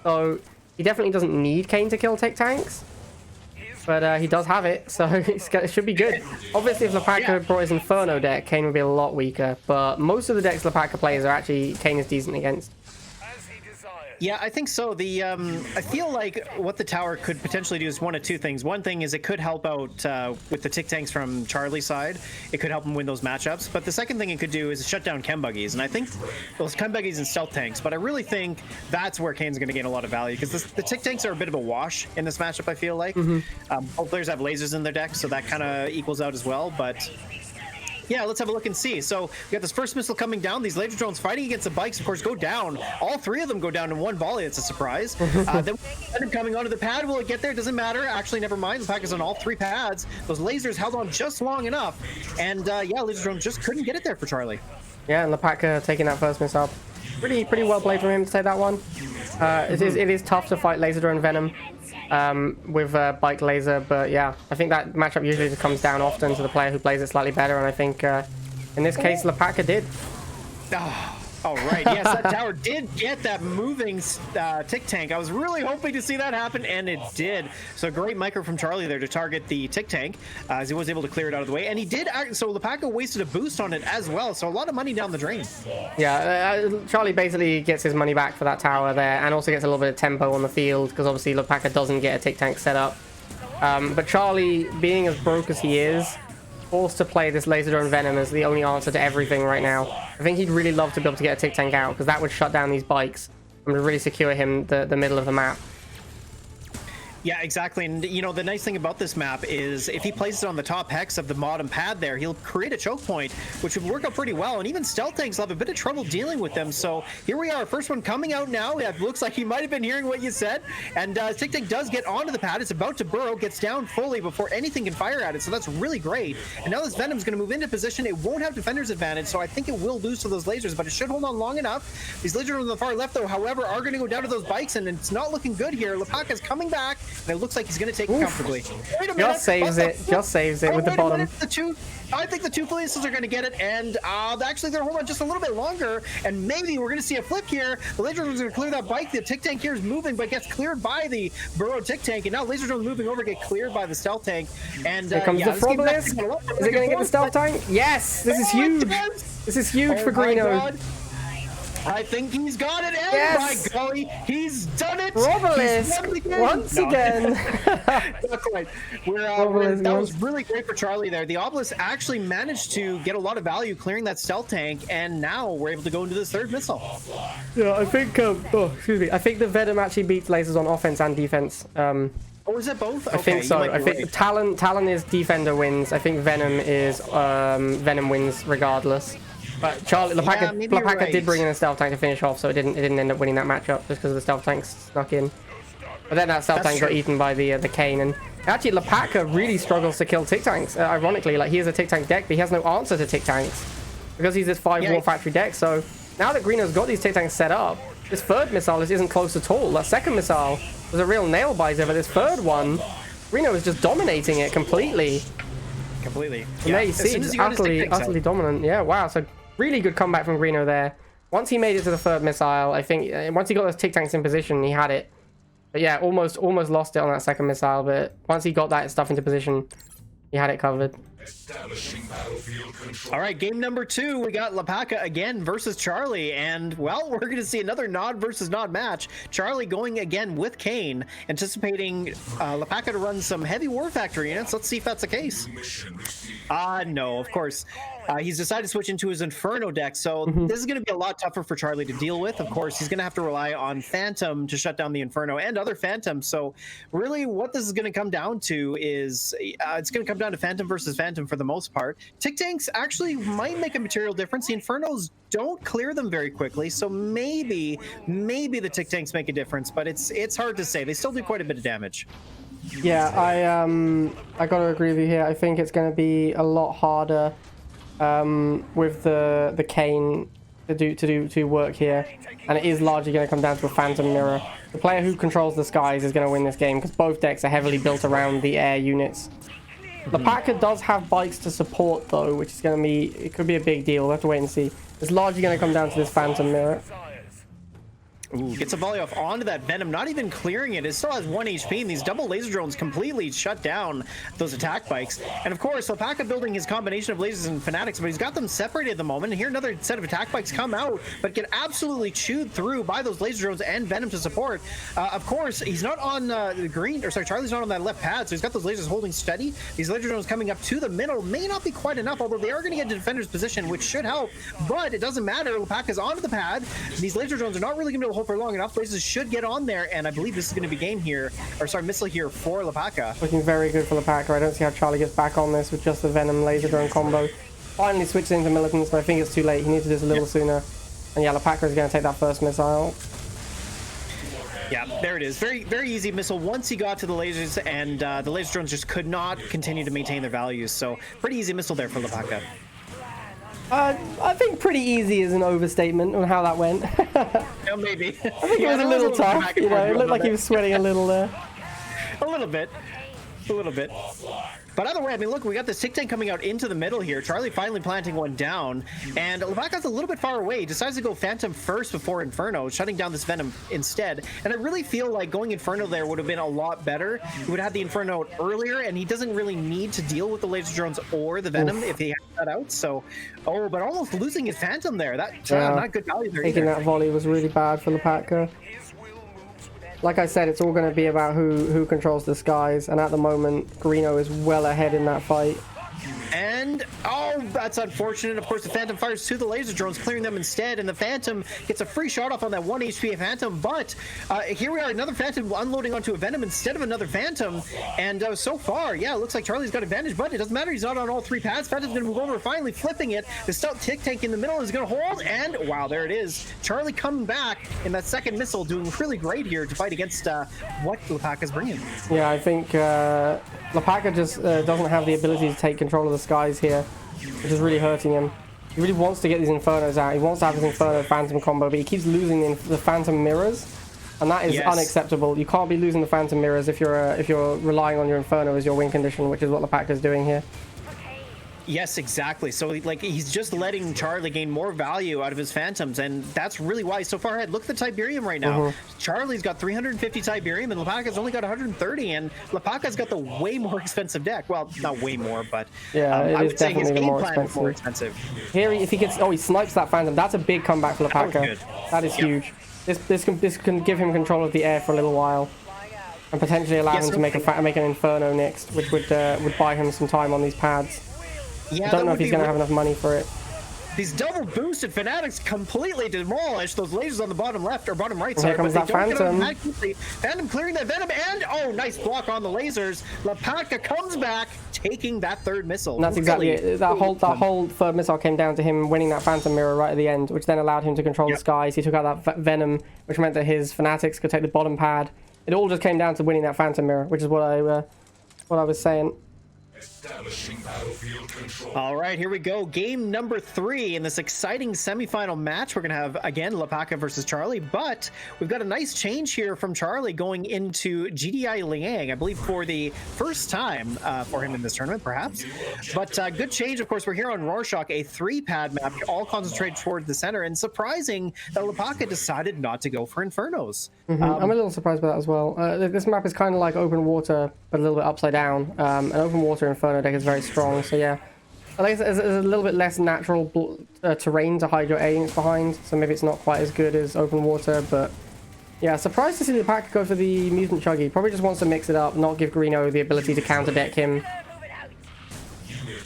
S1: so he definitely doesn't need Kane to kill tick tanks. But he does have it, so it should be good. Obviously, if Lopatka brought his Inferno deck, Kane would be a lot weaker. But most of the decks Lopatka plays are actually Kane is decent against.
S2: Yeah, I think so. I feel like what the tower could potentially do is one of two things. One thing is it could help out with the tick tanks from Charlie's side. It could help him win those matchups. But the second thing it could do is shut down chem buggies. And I think those chem buggies and stealth tanks. But I really think that's where Kane's going to gain a lot of value, because the tick tanks are a bit of a wash in this matchup, I feel like. Both players have lasers in their deck, so that kind of equals out as well. But yeah, let's have a look and see. So we got this first missile coming down. These laser drones fighting against the bikes, of course, go down. All 3 of them go down in one volley. It's a surprise. Then coming onto the pad. Will it get there? Doesn't matter. Actually, never mind. The pack is on all 3 pads. Those lasers held on just long enough. And yeah, laser drone just couldn't get it there for Charlie.
S1: Yeah, and Lopatka taking that first missile. Pretty well played from him to take that one. It is tough to fight laser drone Venom. with Bike Laser. But yeah, I think that matchup usually just comes down often to the player who plays it slightly better, and I think in this case Lopatka did.
S2: Oh, right. Yes, that tower did get that moving tick tank. I was really hoping to see that happen, and it did. So great micro from Charlie there to target the tick tank, as he was able to clear it out of the way. And he did, so Lopatka wasted a boost on it as well. So a lot of money down the drain.
S1: Yeah, Charlie basically gets his money back for that tower there, and also gets a little bit of tempo on the field, because obviously Lopatka doesn't get a tick tank set up. But Charlie, being as broke as he is, forced to play this Laser Drone Venom as the only answer to everything right now. I think he'd really love to be able to get a tick tank out, because that would shut down these bikes and really secure him the middle of the map.
S2: Yeah, exactly. And, you know, the nice thing about this map is if he places it on the top hex of the bottom pad there, he'll create a choke point, which would work out pretty well. And even stealth tanks will have a bit of trouble dealing with them. So here we are, first one coming out now. It looks like he might have been hearing what you said. And tick tank does get onto the pad. It's about to burrow, gets down fully before anything can fire at it. So that's really great. And now this Venom's going to move into position. It won't have defender's advantage, so I think it will lose to those lasers, but it should hold on long enough. These lasers on the far left, though, however, are going to go down to those bikes, and it's not looking good here. Lopatka's coming back, and it looks like he's going to take it comfortably. Wait a minute.
S1: Just saves it with the bottom.
S2: I think the two polices are going to get it, and actually they're holding on just a little bit longer, and maybe we're going to see a flip here. The laser drone's going to clear that bike. The tick tank here is moving, but gets cleared by the burrow tick tank, and now laser drone's moving over, get cleared by the stealth tank. And
S1: here comes the Frobolist. Is it going to get the stealth tank? Yes! This is huge! This is huge for Greeno.
S2: I think he's got it, and
S1: yes!
S2: by golly, he's done it!
S1: Frobolist once again!
S2: Not quite. That was really great for Charlie there. The Obelisk actually managed to get a lot of value clearing that stealth tank, and now we're able to go into this third missile.
S1: Yeah, I think, I think the Venom actually beats lasers on offense and defense.
S2: Oh, is it both?
S1: I think so. I think right. Talon is defender wins. I think Venom is Venom wins regardless. But Lopatka did bring in a stealth tank to finish off, so it didn't end up winning that matchup just because the stealth tank snuck in. But then that stealth tank got eaten by the cane, and actually Lopatka really struggles to kill tick tanks. Ironically, like he has a tick tank deck, but he has no answer to tick tanks because he's this 5 War Factory deck. So now that Greeno's got these tick tanks set up, this third missile isn't close at all. That second missile was a real nail biter, but this third one, Greeno is just dominating it completely.
S2: Completely.
S1: Yeah, you see, just utterly dominant. Yeah, wow. So really good comeback from Greeno there. Once he made it to the third missile, I think once he got those tick tanks in position, he had it. But yeah, almost lost it on that second missile. But once he got that stuff into position, he had it covered.
S2: All right, game number 2, we got Lopatka again versus Charlie, and well, we're going to see another nod versus nod match. Charlie going again with Kane, anticipating Lopatka to run some heavy War Factory units. Let's see if that's the case. No, of course. He's decided to switch into his Inferno deck, so this is going to be a lot tougher for Charlie to deal with. Of course, he's going to have to rely on Phantom to shut down the Inferno and other Phantoms. So really what this is going to come down to is it's going to come down to Phantom versus Phantom for the most part. Tick tanks actually might make a material difference. The Infernos don't clear them very quickly, so maybe the tick tanks make a difference, but it's hard to say. They still do quite a bit of damage.
S1: Yeah, I got to agree with you here. I think it's going to be a lot harder with the Kane to work here, and it is largely going to come down to a Phantom Mirror. The player who controls the skies is going to win this game because both decks are heavily built around the air units. Lopatka does have bikes to support though, which is going to be, it could be a big deal. We'll have to wait and see. It's largely going to come down to this Phantom Mirror.
S2: Ooh, gets a volley off onto that Venom, not even clearing it. It still has 1 HP, and these double laser drones completely shut down those attack bikes. And of course, Lopatka building his combination of lasers and fanatics, but he's got them separated at the moment. And here another set of attack bikes come out, but get absolutely chewed through by those laser drones and Venom to support. Of course, he's not on the green, or sorry, Charlie's not on that left pad, so he's got those lasers holding steady. These laser drones coming up to the middle may not be quite enough, although they are going to get to defender's position, which should help, but it doesn't matter. Lopatka's onto the pad. These laser drones are not really going to be able to hold for long enough. Lasers should get on there, and I believe this is going to be game here, or sorry, missile here for Lopatka.
S1: Looking very good for Lopatka. I don't see how Charlie gets back on this with just the Venom laser drone combo. Finally switches into militants, but I think it's too late. He needs to do this a little sooner. And yeah, Lopatka is going to take that first missile.
S2: Yeah, there it is. Very, very easy missile once he got to the lasers, and the laser drones just could not continue to maintain their values. So pretty easy missile there for Lopatka.
S1: I think pretty easy is an overstatement on how that went.
S2: Yeah, maybe.
S1: I think it was a little tough, you know, it looked like he was sweating a little there.
S2: A little bit. A little bit. But either way, I mean, look, we got this Tick Tank coming out into the middle here. Charlie finally planting one down. And Lopatka's a little bit far away. He decides to go Phantom first before Inferno, shutting down this Venom instead. And I really feel like going Inferno there would have been a lot better. He would have had the Inferno out earlier, and he doesn't really need to deal with the laser drones or the Venom if he has that out. So, but almost losing his Phantom there. That's not good value there
S1: Taking
S2: either.
S1: that volley was really bad for Lopatka. Like I said, it's all going to be about who controls the skies, and at the moment, Greeno is well ahead in that fight.
S2: And, oh, that's unfortunate. Of course, the Phantom fires to the laser drones, clearing them instead, and the Phantom gets a free shot off on that 1 HP Phantom, but here we are, another Phantom unloading onto a Venom instead of another Phantom, and so far, yeah, it looks like Charlie's got advantage, but it doesn't matter, he's not on all 3 paths. Phantom's going to move over, finally flipping it. The stout Tick Tank in the middle is going to hold, and wow, there it is. Charlie coming back in that second missile, doing really great here to fight against what Lopatka's bringing.
S1: Yeah, I think Lopatka just doesn't have the ability to take control of the skies here, which is really hurting him. He really wants to get these Infernos out. He wants to have his Inferno Phantom combo, but he keeps losing the Phantom mirrors, and that is unacceptable. You can't be losing the Phantom mirrors if you're relying on your Inferno as your win condition, which is what Lopatka's doing here.
S2: Yes, exactly. So, like, he's just letting Charlie gain more value out of his Phantoms, and that's really why he's so far ahead. Look at the Tiberium right now. Charlie's got 350 Tiberium, and Lopatka's only got 130, and Lopatka's got the way more expensive deck. Well, not way more, but
S1: yeah,
S2: I would say his game
S1: more
S2: plan is more expensive.
S1: Here, if he gets, he snipes that Phantom. That's a big comeback for Lopatka. That is huge. This can give him control of the air for a little while, and potentially allow him to make an Inferno next, which would buy him some time on these pads.
S2: Yeah,
S1: I don't know if he's going to have enough money for it.
S2: These double boosted Fanatics completely demolish those lasers on the bottom left or bottom right
S1: Well,
S2: side.
S1: here comes that Phantom.
S2: Phantom clearing that Venom, and oh, nice block on the lasers. Lopatka comes back, taking that third missile.
S1: And that's exactly it. That whole third missile came down to him winning that Phantom mirror right at the end, which then allowed him to control the skies. He took out that Venom, which meant that his Fanatics could take the bottom pad. It all just came down to winning that Phantom mirror, which is what I was saying.
S4: Establishing battlefield control.
S2: All right, here we go. Game number 3 in this exciting semifinal match. We're going to have, again, Lopatka versus Charlie, but we've got a nice change here from Charlie going into GDI Liang, I believe for the first time for him in this tournament, perhaps. But good change, of course. We're here on Rorschach, a 3-pad map, all concentrated towards the center, and surprising that Lopatka decided not to go for Infernos.
S1: I'm a little surprised by that as well. This map is kind of like open water, but a little bit upside down. An open water Inferno deck is very strong, so yeah. I think there's a little bit less natural terrain to hide your A units behind, so maybe it's not quite as good as open water, but yeah, surprised to see the pack go for the Mutant Chuggy. Probably just wants to mix it up, not give Greeno the ability to counter deck him.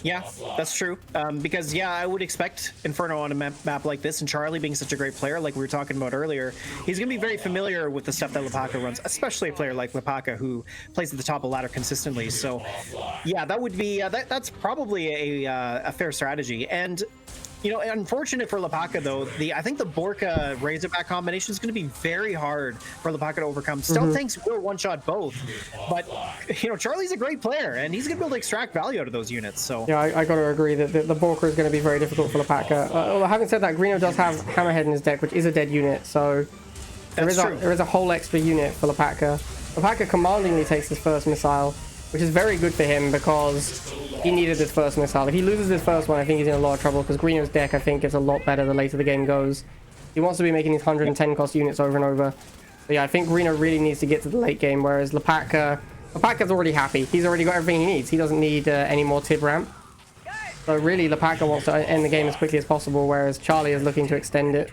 S2: Yeah, that's true. Because, yeah, I would expect Inferno on a map like this, and Charlie being such a great player, like we were talking about earlier, he's going to be very familiar with the stuff that Lopatka runs, especially a player like Lopatka who plays at the top of the ladder consistently. So, yeah, that would be that's probably a fair strategy. And you know, unfortunate for Lopatka though, I think the Borka Razorback combination is going to be very hard for Lopatka to overcome. Stealth tanks will one-shot both, but you know, Charlie's a great player and he's going to be able to extract value out of those units. So
S1: yeah, I got to agree that the Borka is going to be very difficult for Lopatka. Well, having said that, Greeno does have Hammerhead in his deck, which is a dead unit, so there is a whole extra unit for Lopatka. Lopatka commandingly takes his first missile, which is very good for him because he needed his first missile. If he loses his first one, I think he's in a lot of trouble because Greeno's deck, I think, gets a lot better the later the game goes. He wants to be making these 110 cost units over and over. But yeah, I think Greeno really needs to get to the late game, whereas Lopatka's already happy. He's already got everything he needs. He doesn't need any more Tib ramp. So really, Lopatka wants to end the game as quickly as possible, whereas Charlie is looking to extend it.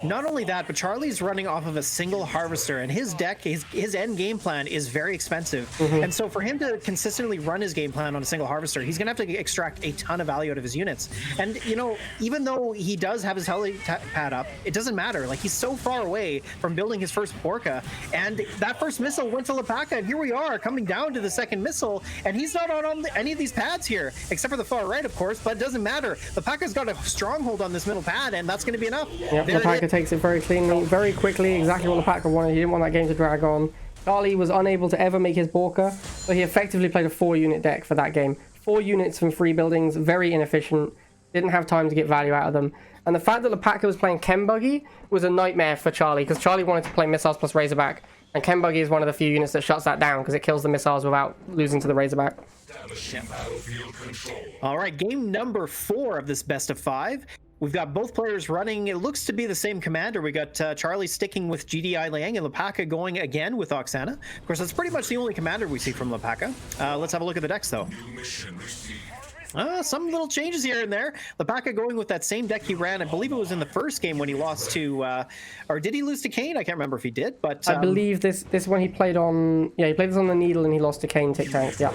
S2: Not only that, but Charlie's running off of a single harvester, and his deck, his end game plan is very expensive. And so for him to consistently run his game plan on a single harvester, he's gonna have to extract a ton of value out of his units. And you know, even though he does have his helipad up, it doesn't matter. Like, he's so far away from building his first Borka, and that first missile went to Lopatka, and here we are coming down to the second missile, and he's not on any of these pads here, except for the far right, of course. But it doesn't matter. Lopatka's got a stronghold on this middle pad, and that's gonna be enough.
S1: Yep, Lopatka takes it very cleanly, very quickly, exactly what Lopatka wanted. He didn't want that game to drag on. Charlie was unable to ever make his Borka, so he effectively played a 4-unit deck for that game. 4 units from 3 buildings, very inefficient, didn't have time to get value out of them. And the fact that Lopatka was playing Chem Buggy was a nightmare for Charlie, because Charlie wanted to play Missiles plus Razorback. And Ken Buggy is one of the few units that shuts that down because it kills the missiles without losing to the Razorback.
S4: Establishing battlefield control.
S2: All right, game number 4 of this best of 5. We've got both players running. It looks to be the same commander. We got Charlie sticking with GDI Liang and Lopatka going again with Oksana. Of course, that's pretty much the only commander we see from Lopatka. Let's have a look at the decks, though.
S4: New mission received.
S2: Some little changes here and there. Lopatka going with that same deck he ran. I believe it was in the first game when he lost to, or did he lose to Kane? I can't remember if he did, but
S1: I believe this one he played on. Yeah, he played this on the Needle and he lost to Kane Tick Tank. Yeah.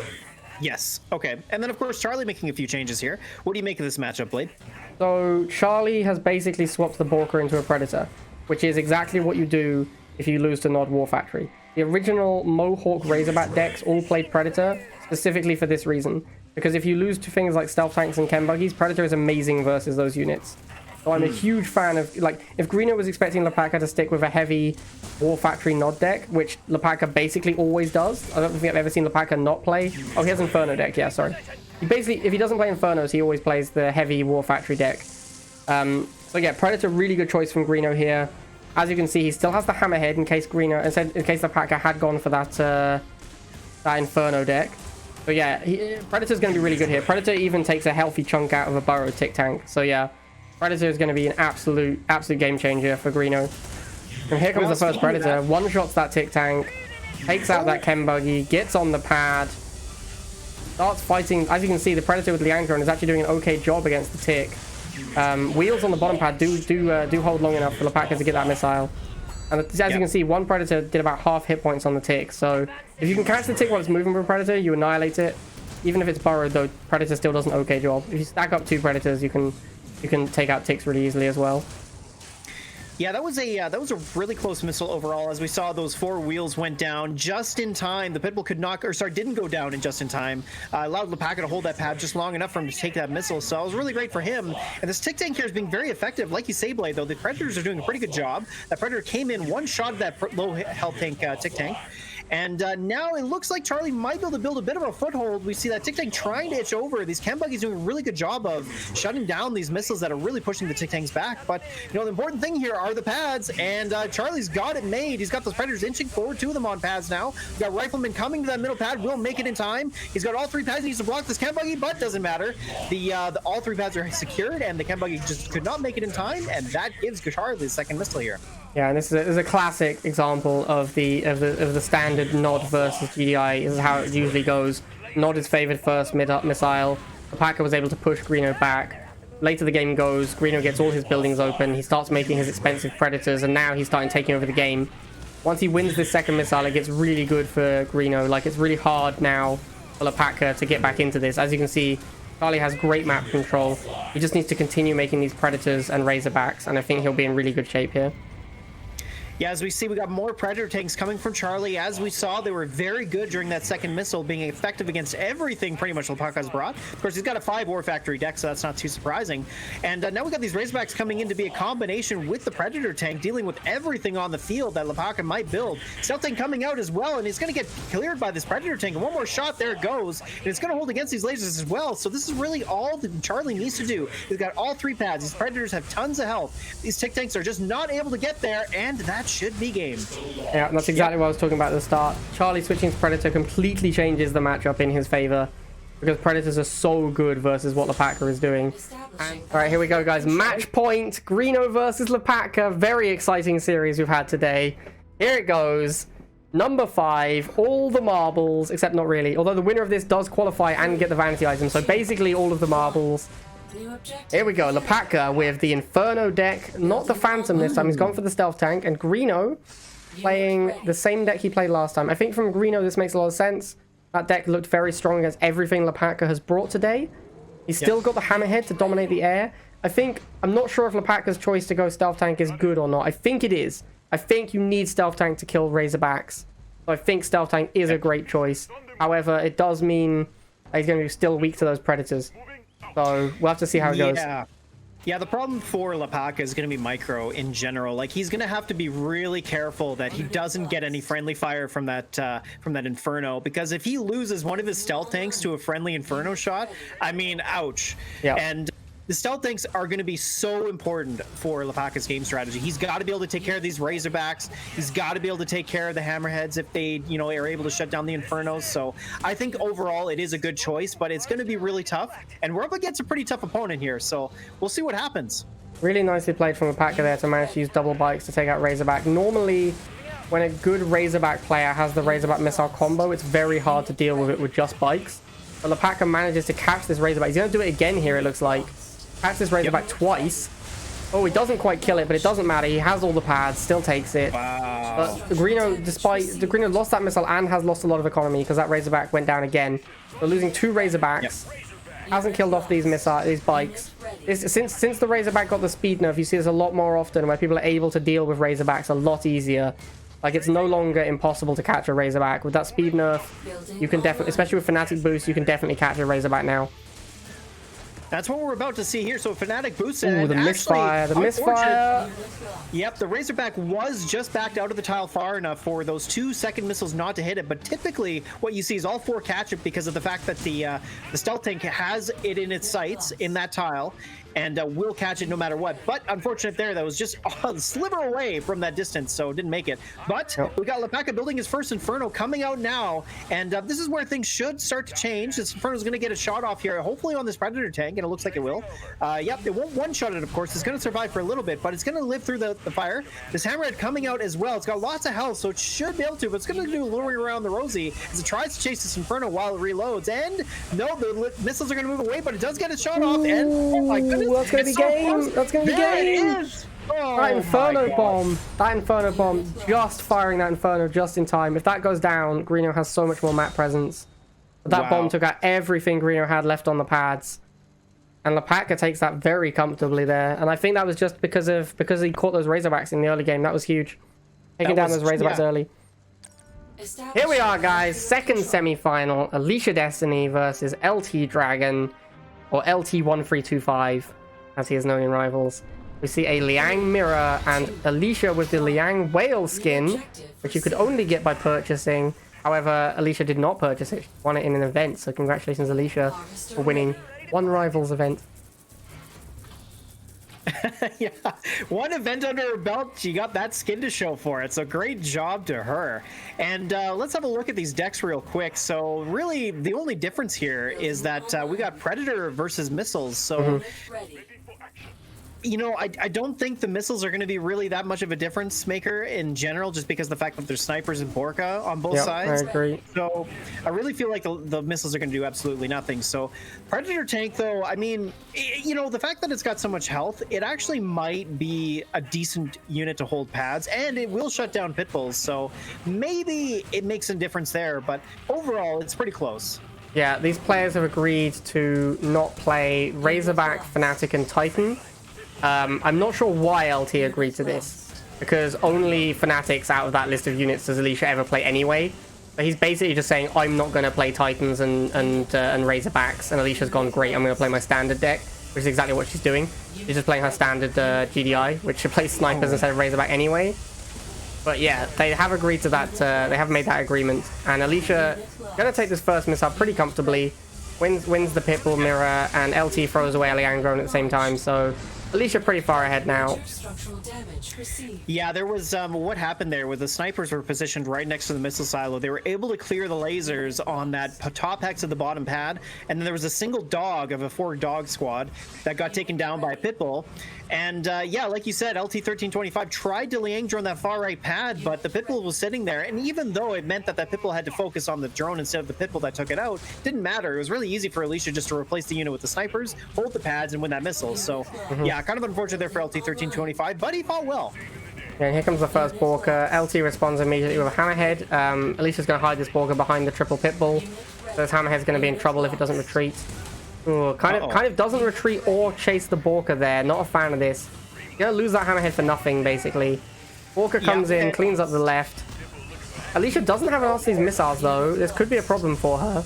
S2: Yes. Okay. And then of course Charlie making a few changes here. What do you make of this matchup, Blade?
S1: So Charlie has basically swapped the Borker into a Predator, which is exactly what you do if you lose to Nod War Factory. The original Mohawk Razorback decks all played Predator specifically for this reason. Because if you lose to things like Stealth Tanks and Ken Buggies, Predator is amazing versus those units. So I'm a huge fan of, like, if Greeno was expecting Lopatka to stick with a heavy War Factory Nod deck, which Lopatka basically always does. I don't think I've ever seen Lopatka not play. Oh, he has Inferno deck, yeah, sorry. He basically, if he doesn't play Infernos, he always plays the heavy War Factory deck. So yeah, Predator, really good choice from Greeno here. As you can see, he still has the Hammerhead in case Lopatka had gone for that Inferno deck. But yeah, Predator's going to be really good here. Predator even takes a healthy chunk out of a Burrow Tick Tank. So yeah, Predator is going to be an absolute game changer for Greeno. And here comes the first Predator. One-shots that Tick Tank, takes out that Ken Buggy, gets on the pad, starts fighting. As you can see, the Predator with Lianka is actually doing an okay job against the Tick. Wheels on the bottom pad do hold long enough for Lopatka to get that missile. And as you can see, one Predator did about half hit points on the Tick. So if you can catch the Tick while it's moving with a Predator, you annihilate it. Even if it's burrowed, though, Predator still does an okay job. If you stack up 2 Predators, you can take out Ticks really easily as well.
S2: Yeah, that was a really close missile overall. As we saw, those 4 wheels went down just in time. The Pitbull didn't go down in just in time. Allowed Lopatka to hold that pad just long enough for him to take that missile. So it was really great for him. And this Tick Tank here is being very effective. Like you say, Blade, though, the Predators are doing a pretty good job. That Predator came in, one-shot that low health tank Tick Tank. And now it looks like Charlie might be able to build a bit of a foothold. We see that Tick Tank trying to itch over. These Ken Buggies doing a really good job of shutting down these missiles that are really pushing the Tick Tanks back. But, you know, the important thing here are the pads, and Charlie's got it made. He's got those Predators inching forward, 2 of them on pads now. We've got Rifleman coming to that middle pad, will make it in time. He's got all 3 pads. He needs to block this Ken Buggy, but doesn't matter. The all 3 pads are secured, and the Ken Buggy just could not make it in time, and that gives Charlie the second missile here.
S1: Yeah, and this is a classic example of the standard Nod versus GDI. This is how it usually goes. Nod is favored first mid-up missile. Lopatka was able to push Greeno back. Later the game goes, Greeno gets all his buildings open. He starts making his expensive Predators, and now he's starting taking over the game. Once he wins this second missile, it gets really good for Greeno. Like, it's really hard now for Lopatka to get back into this. As you can see, Charlie has great map control. He just needs to continue making these Predators and Razorbacks, and I think he'll be in really good shape here.
S2: Yeah, as we see, we got more Predator tanks coming from Charlie. As we saw, they were very good during that second missile, being effective against everything pretty much Lopatka's brought. Of course, he's got a 5 War Factory deck, so that's not too surprising. And now we got these Razorbacks coming in to be a combination with the Predator tank, dealing with everything on the field that Lopatka might build. Stealth tank coming out as well, and he's going to get cleared by this Predator tank. And one more shot, there it goes. And it's going to hold against these lasers as well. So this is really all that Charlie needs to do. He's got all 3 pads. These Predators have tons of health. These Tick Tanks are just not able to get there, and that should be game.
S1: Yeah, that's exactly what I was talking about at the start. Charlie switching to Predator completely changes the matchup in his favor because Predators are so good versus what Lopatka is doing. All right, here we go, guys. Match point. Greeno versus Lopatka. Very exciting series we've had today. Here it goes. Number 5. All the marbles, except not really. Although the winner of this does qualify and get the vanity item. So basically all of the marbles. Here we go, Lopatka with the Inferno deck, not the Phantom this time. He's gone for the Stealth Tank, and Greeno playing the same deck he played last time. I think from Greeno this makes a lot of sense. That deck looked very strong against everything Lopatka has brought today. He's still got the Hammerhead to dominate the air. I'm not sure if Lopatka's choice to go Stealth Tank is good or not. I think it is. I think you need Stealth Tank to kill Razorbacks. So I think Stealth Tank is a great choice. However, it does mean that he's going to be still weak to those Predators. So we'll have to see how it goes.
S2: Yeah, the problem for Lopatka is going to be micro in general. Like, he's going to have to be really careful that he doesn't get any friendly fire from that Inferno, because if he loses one of his stealth tanks to a friendly Inferno shot, I mean, ouch.
S1: Yeah.
S2: And the stealth tanks are going to be so important for Lopatka's game strategy. He's got to be able to take care of these Razorbacks. He's got to be able to take care of the Hammerheads if they, you know, are able to shut down the Infernos. So I think overall it is a good choice, but it's going to be really tough. And we're up against a pretty tough opponent here, so we'll see what happens.
S1: Really nicely played from Lopatka there to manage to use double bikes to take out Razorback. Normally, when a good Razorback player has the Razorback missile combo, it's very hard to deal with it with just bikes. But Lopatka manages to catch this Razorback. He's going to do it again here, it looks like. Catch this Razorback twice. Oh, he doesn't quite kill it, but it doesn't matter. He has all the pads, still takes it.
S2: Wow.
S1: But the Greeno, despite the Greeno lost that missile and has lost a lot of economy because that Razorback went down again. So losing 2 Razorbacks. Hasn't killed off these bikes. Since the Razorback got the speed nerf, you see this a lot more often where people are able to deal with Razorbacks a lot easier. Like, it's no longer impossible to catch a Razorback. With that speed nerf, you can definitely, especially with Fanatic Boost, you can definitely catch a Razorback now.
S2: That's what we're about to see here. So Fanatic boosts.
S1: Ooh, the misfire, the misfire.
S2: Yep, the Razorback was just backed out of the tile far enough for those 2 second missiles not to hit it. But typically, what you see is all 4 catch it because of the fact that the stealth tank has it in its sights in that tile. And will catch it no matter what. But unfortunate there, that was just a sliver away from that distance, so didn't make it. But we got Lopatka building his first Inferno coming out now, and this is where things should start to change. This Inferno's going to get a shot off here, hopefully on this Predator tank, and it looks like it will. Yep, it won't one-shot it, of course. It's going to survive for a little bit, but it's going to live through the fire. This Hammerhead coming out as well. It's got lots of health, so it should be able to, but it's going to do luring around the Rosie as it tries to chase this Inferno while it reloads. And no, the missiles are going to move away, but it does get a shot off, and oh my goodness.
S1: That's going to be game. That's going to be game.
S2: Oh,
S1: that Inferno bomb. That Inferno bomb. Just firing that Inferno just in time. If that goes down, Greeno has so much more map presence. But that bomb took out everything Greeno had left on the pads. And Lopatka takes that very comfortably there. And I think that was just because he caught those Razorbacks in the early game. That was huge. Taking down those Razorbacks early. Here we are, guys. Second semi-final. AliciaDestiny versus LT Dragon. Or LT1325. As he is known in Rivals. We see a Liang mirror and Alicia with the Liang whale skin, which you could only get by purchasing. However, Alicia did not purchase it. She won it in an event, so congratulations, Alicia, for winning one Rivals event.
S2: Yeah, one event under her belt, she got that skin to show for it, so great job to her. And let's have a look at these decks real quick. So really the only difference here is that we got Predator versus missiles, so you know, I don't think the missiles are going to be really that much of a difference maker in general, just because of the fact that there's snipers and Borka on both sides.
S1: I agree.
S2: So I really feel like the missiles are going to do absolutely nothing. So Predator tank, though, I mean, you know, the fact that it's got so much health, it actually might be a decent unit to hold pads, and it will shut down pit bulls. So maybe it makes a difference there, but overall, it's pretty close.
S1: Yeah, these players have agreed to not play Razorback, Fnatic, and Titan. I'm not sure why LT agreed to this, because only Fanatics out of that list of units does Alicia ever play anyway. But he's basically just saying, I'm not going to play Titans and Razorbacks, and Alicia's gone, great, I'm going to play my standard deck, which is exactly what she's doing. She's just playing her standard GDI, which should play snipers instead of Razorback anyway. But yeah, they have agreed to that, they have made that agreement, and Alicia going to take this first missile pretty comfortably, wins the Pitbull mirror, and LT throws away a Liang drone at the same time, so Alicia pretty far ahead now.
S2: Yeah, there was what happened there was the snipers were positioned right next to the missile silo. They were able to clear the lasers on that top hex of the bottom pad, and then there was a single dog of a 4-dog squad that got taken down by a Pitbull. And yeah, like you said, LT1325 tried to Liang drone that far right pad, but the Pitbull was sitting there, and even though it meant that that Pitbull had to focus on the drone instead of the Pitbull that took it out, didn't matter. It was really easy for Alicia just to replace the unit with the snipers, hold the pads, and win that missile. So yeah, kind of unfortunate there for LT1325, but he fought well.
S1: Yeah, and here comes the first Borka. LT responds immediately with a Hammerhead. Alicia's going to hide this Borka behind the triple Pitbull. So this Hammerhead's going to be in trouble if it doesn't retreat. Ooh, kind of doesn't retreat or chase the Borka there. Not a fan of this. You're going to lose that Hammerhead for nothing, basically. Borka comes in, cleans up the left. Alicia doesn't have enough of these missiles, though. This could be a problem for her.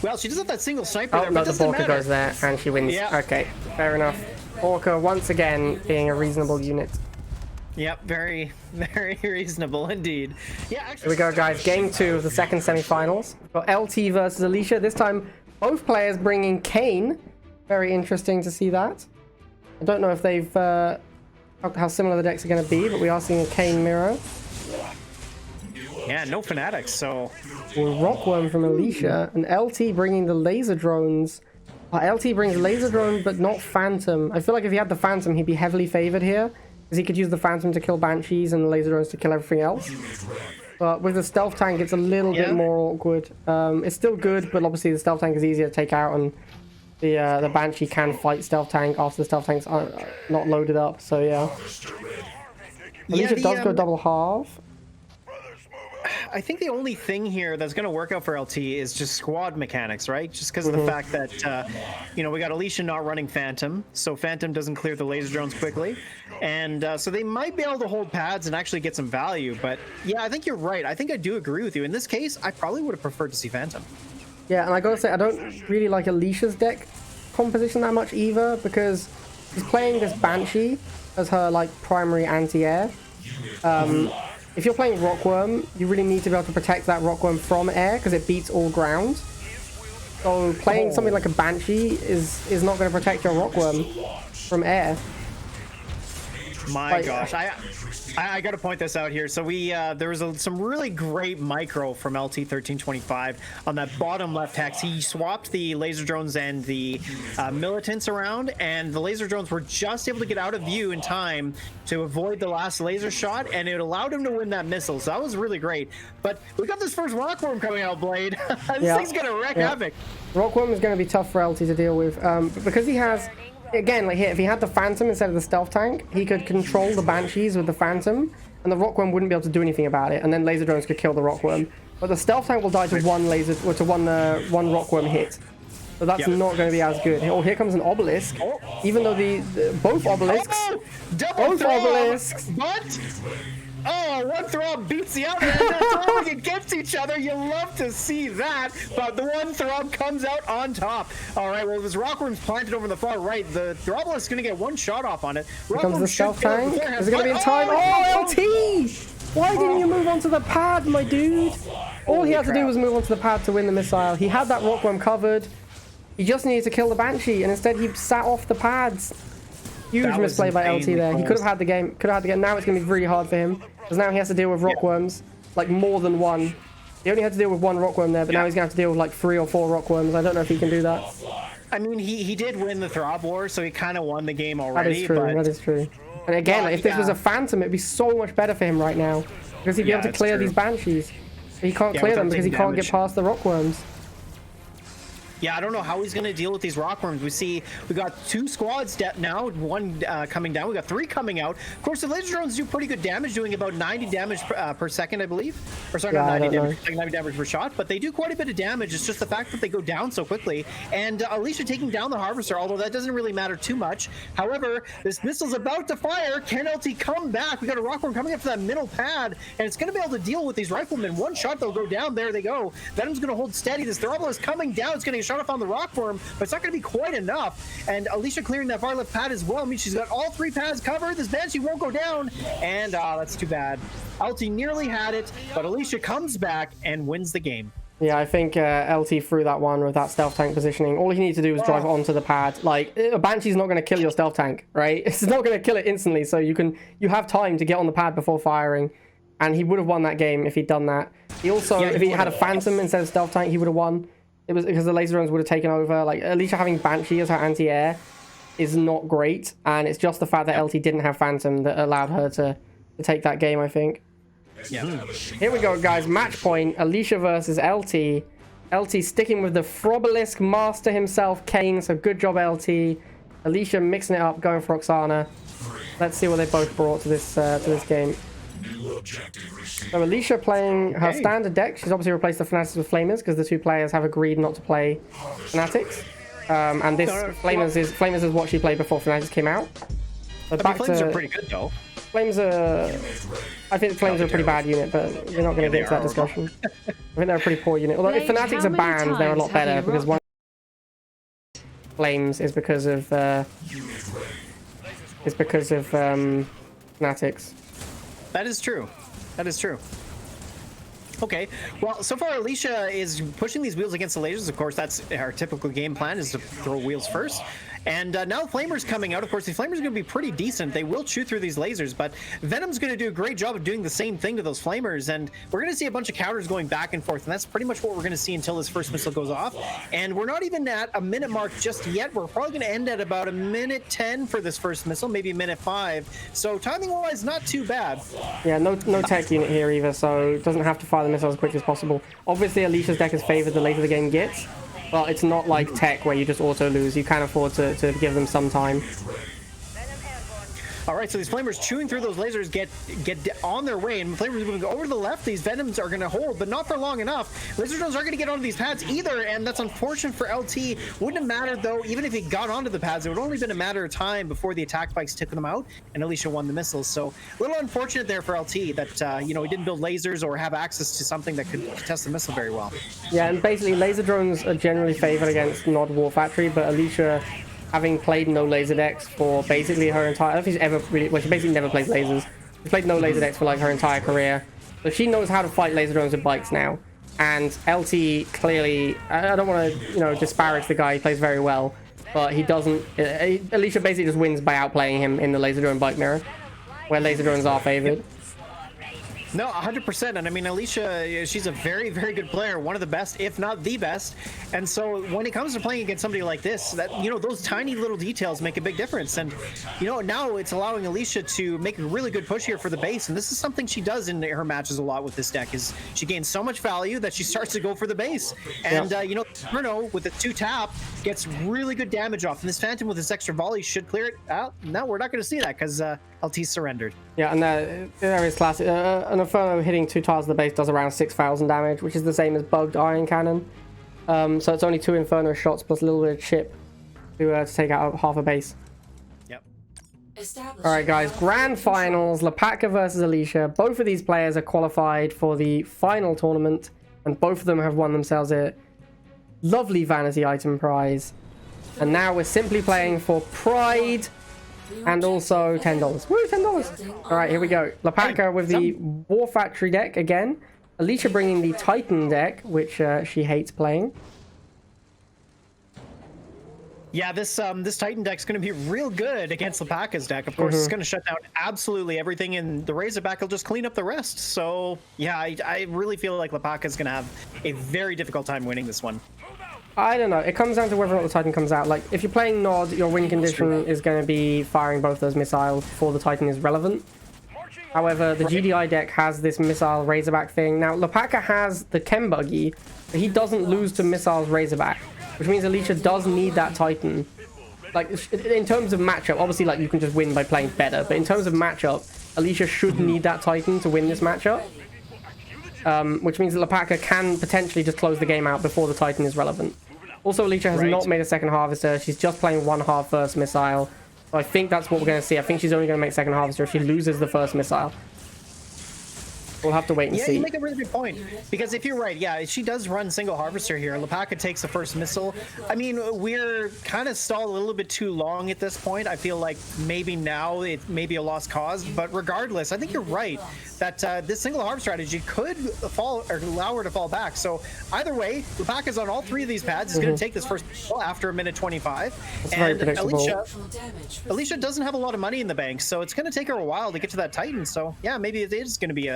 S2: Well, she does have that single sniper there,
S1: no,
S2: but
S1: the Borka goes there, and she wins.
S2: Yeah.
S1: Okay, fair enough. Borka, once again, being a reasonable unit.
S2: Yep, very, very reasonable indeed. Yeah, actually,
S1: here we go, guys. Game 2 of the second semi-finals. We've got LT versus Alicia. This time, both players bringing Kane. Very interesting to see that. I don't know if they've how similar the decks are going to be, but we are seeing a Kane mirror.
S2: Yeah, no fanatics, so...
S1: Well, Rockworm from Alicia, and LT bringing the laser drones. LT brings laser drone, but not Phantom. I feel like if he had the Phantom, he'd be heavily favored here, because he could use the Phantom to kill Banshees and the laser drones to kill everything else. But with the stealth tank, it's a little bit more awkward. It's still good, but obviously the stealth tank is easier to take out, and the Banshee can fight stealth tank after the stealth tank's not loaded up. So yeah, Alicia does go double half.
S2: I think the only thing here that's going to work out for LT is just squad mechanics, right? Just because of the fact that, you know, we got Alicia not running Phantom, so Phantom doesn't clear the laser drones quickly. And so they might be able to hold pads and actually get some value. But yeah, I think you're right. I think I do agree with you. In this case, I probably would have preferred to see Phantom.
S1: Yeah, and I gotta say, I don't really like Alicia's deck composition that much either, because she's playing this Banshee as her, like, primary anti-air. If you're playing Rockworm, you really need to be able to protect that Rockworm from air, because it beats all ground. So playing something like a Banshee is not going to protect your Rockworm from air.
S2: My gosh, I got to point this out here. So there was some really great micro from LT1325 on that bottom left hex. He swapped the laser drones and the militants around, and the laser drones were just able to get out of view in time to avoid the last laser shot, and it allowed him to win that missile. So that was really great. But we got this first Rockworm coming out, Blade. This thing's gonna wreak havoc.
S1: Rockworm is going to be tough for LT to deal with, because he has. Again, like here, if he had the Phantom instead of the Stealth Tank, he could control the Banshees with the Phantom, and the Rockworm wouldn't be able to do anything about it, and then laser drones could kill the Rockworm. But the Stealth Tank will die to one one Rockworm hit. So that's not going to be as good. Oh, here comes an Obelisk. Even though both Obelisks...
S2: both Obelisks! But... Oh, one throb beats the other, and they're throwing against each other. You love to see that, but the one throb comes out on top. All right, well, this Rockworm's planted over the far right. The Throbbler is going to get one shot off on it.
S1: Here comes the Stealth Tank. Is it going to be in time? Oh, LT! Why didn't you move onto the pad, my dude? All he had to do was move onto the pad to win the missile. He had that Rockworm covered. He just needed to kill the Banshee, and instead he sat off the pads. Huge misplay by LT there. He could have had the game. Now it's going to be really hard for him, because now he has to deal with Rockworms, like more than one. He only had to deal with one Rockworm there, but now he's going to have to deal with like 3 or 4 Rockworms. I don't know if he can do that.
S2: I mean, he did win the Throb War, so he kind of won the game already.
S1: That is true. That is true. And again, if this was a Phantom, it'd be so much better for him right now, because he'd be able to clear these Banshees. But he can't clear them because he can't get past the Rockworms.
S2: Yeah, I don't know how he's going to deal with these Rockworms. We got 2 squads now, 1 coming down. We got 3 coming out. Of course, the laser drones do pretty good damage, doing about 90 damage per second, I believe. Or sorry, not 90 damage, like 90 damage per shot, but they do quite a bit of damage. It's just the fact that they go down so quickly. And Alicia taking down the Harvester, although that doesn't really matter too much. However, this missile's about to fire. Can LT come back? We got a Rockworm coming up to that middle pad, and it's going to be able to deal with these riflemen. One shot, they'll go down. There they go. Venom's going to hold steady. This Throbbler is coming down. It's going to get shot off on the Rockworm, but it's not going to be quite enough. And Alicia clearing that far left pad as well. I mean, she's got all 3 pads covered. This Banshee won't go down, and that's too bad. LT nearly had it, but Alicia comes back and wins the game.
S1: Yeah, I think LT threw that one with that stealth tank positioning. All he needed to do was drive it onto the pad. Like, a Banshee's not going to kill your stealth tank, right? It's not going to kill it instantly, so you have time to get on the pad before firing. And he would have won that game if he'd done that. He also, if he had a Phantom instead of stealth tank, he would have won. It was because the laser drones would have taken over. Like, Alicia having Banshee as her anti-air is not great, and it's just the fact that LT didn't have Phantom that allowed her to take that game, I think.
S2: Yeah.
S1: Here we go, guys. Match point. Alicia versus LT. LT sticking with the Frobelisk master himself, Kane. So good job, LT. Alicia mixing it up, going for Oksana. Let's see what they both brought to this game. So Alicia playing her standard deck. She's obviously replaced the Fanatics with Flamers because the 2 players have agreed not to play Fanatics. And this Flamers is what she played before Fanatics came out. So
S2: Flames are pretty good though.
S1: Flames are... I think Flames are a pretty bad unit, but we're not going to get into that discussion. I think they're a pretty poor unit. Although if Fanatics are banned, they're a lot better, because one Flames is because of Fanatics.
S2: That is true. That is true. Okay, well, so far Alicia is pushing these wheels against the lasers. Of course, that's our typical game plan, is to throw wheels first. And now Flamer's coming out. Of course, the Flamer's going to be pretty decent. They will chew through these lasers, but Venom's going to do a great job of doing the same thing to those Flamers. And we're going to see a bunch of counters going back and forth. And that's pretty much what we're going to see until this first missile goes off. And we're not even at a minute mark just yet. We're probably going to end at about a minute 10 for this first missile, maybe a minute 5. So timing-wise, not too bad.
S1: Yeah, no tech unit here either, so it doesn't have to fire the missile as quick as possible. Obviously, Alicia's deck is favored the later the game gets. Well, it's not like tech where you just auto lose. You can afford to give them some time.
S2: All right, so these Flamers chewing through those lasers get on their way, and Flamers moving over to the left. These Venoms are going to hold, but not for long enough. Laser drones aren't going to get onto these pads either, and that's unfortunate for LT. Wouldn't have mattered, though. Even if he got onto the pads, it would only been a matter of time before the attack spikes took them out, and Alicia won the missiles. So a little unfortunate there for LT that, he didn't build lasers or have access to something that could test the missile very well.
S1: Yeah, and basically, laser drones are generally favored against Nod War Factory, but Alicia, having played no laser decks for basically her entire... I don't think she's ever really... Well, she basically never plays lasers. She played no laser decks for like her entire career. So she knows how to fight laser drones with bikes now. And LT clearly... I don't want to, disparage the guy. He plays very well. But he doesn't... Alicia basically just wins by outplaying him in the laser drone bike mirror, where laser drones are favored.
S2: No, 100%. And I mean, Alicia, she's a very, very good player. One of the best, if not the best. And so when it comes to playing against somebody like this, that, those tiny little details make a big difference. And, now it's allowing Alicia to make a really good push here for the base. And this is something she does in her matches a lot with this deck, is she gains so much value that she starts to go for the base. And, Bruno with the 2-tap gets really good damage off. And this Phantom with his extra volley should clear it out. No, we're not going to see that because LT surrendered.
S1: Yeah, and there is classic. An Inferno hitting 2 tiles of the base does around 6,000 damage, which is the same as bugged Iron Cannon. So it's only 2 Inferno shots plus a little bit of chip to take out half a base.
S2: Yep.
S1: Alright guys, grand finals, Lopatka versus Alicia. Both of these players are qualified for the final tournament, and both of them have won themselves a lovely vanity item prize. And now we're simply playing for pride and also $10. Woo, $10! Alright, here we go. Lopatka with the War Factory deck again. Alicia bringing the Titan deck, which she hates playing.
S2: Yeah, this Titan deck's going to be real good against Lopatka's deck. Of course, it's going to shut down absolutely everything, and the Razorback will just clean up the rest. So, yeah, I really feel like Lopatka's going to have a very difficult time winning this one.
S1: I don't know. It comes down to whether or not the Titan comes out. Like, if you're playing Nod, your win condition is going to be firing both those missiles before the Titan is relevant. However, the GDI deck has this missile Razorback thing. Now, Lopatka has the Chem Buggy, but he doesn't lose to missiles Razorback, which means Alicia does need that Titan. Like, in terms of matchup, obviously, like, you can just win by playing better, but in terms of matchup, Alicia should need that Titan to win this matchup. Which means that Lopatka can potentially just close the game out before the Titan is relevant. Also, Alicia has not made a second Harvester. She's just playing 1 half first missile. So I think that's what we're going to see. I think she's only going to make second Harvester if she loses the first missile. We'll have to wait and see.
S2: Yeah, you make a really good point. Because if you're right, yeah, she does run single Harvester here. Lopatka takes the first missile. I mean, we're kind of stalled a little bit too long at this point. I feel like maybe now it may be a lost cause. But regardless, I think you're right that this single Harv strategy could fall or allow her to fall back. So either way, Lopatka's on all 3 of these pads. Is going to take this first missile after a minute 25.
S1: That's very predictable.
S2: Alicia doesn't have a lot of money in the bank, so it's going to take her a while to get to that Titan. So yeah, maybe it is going to be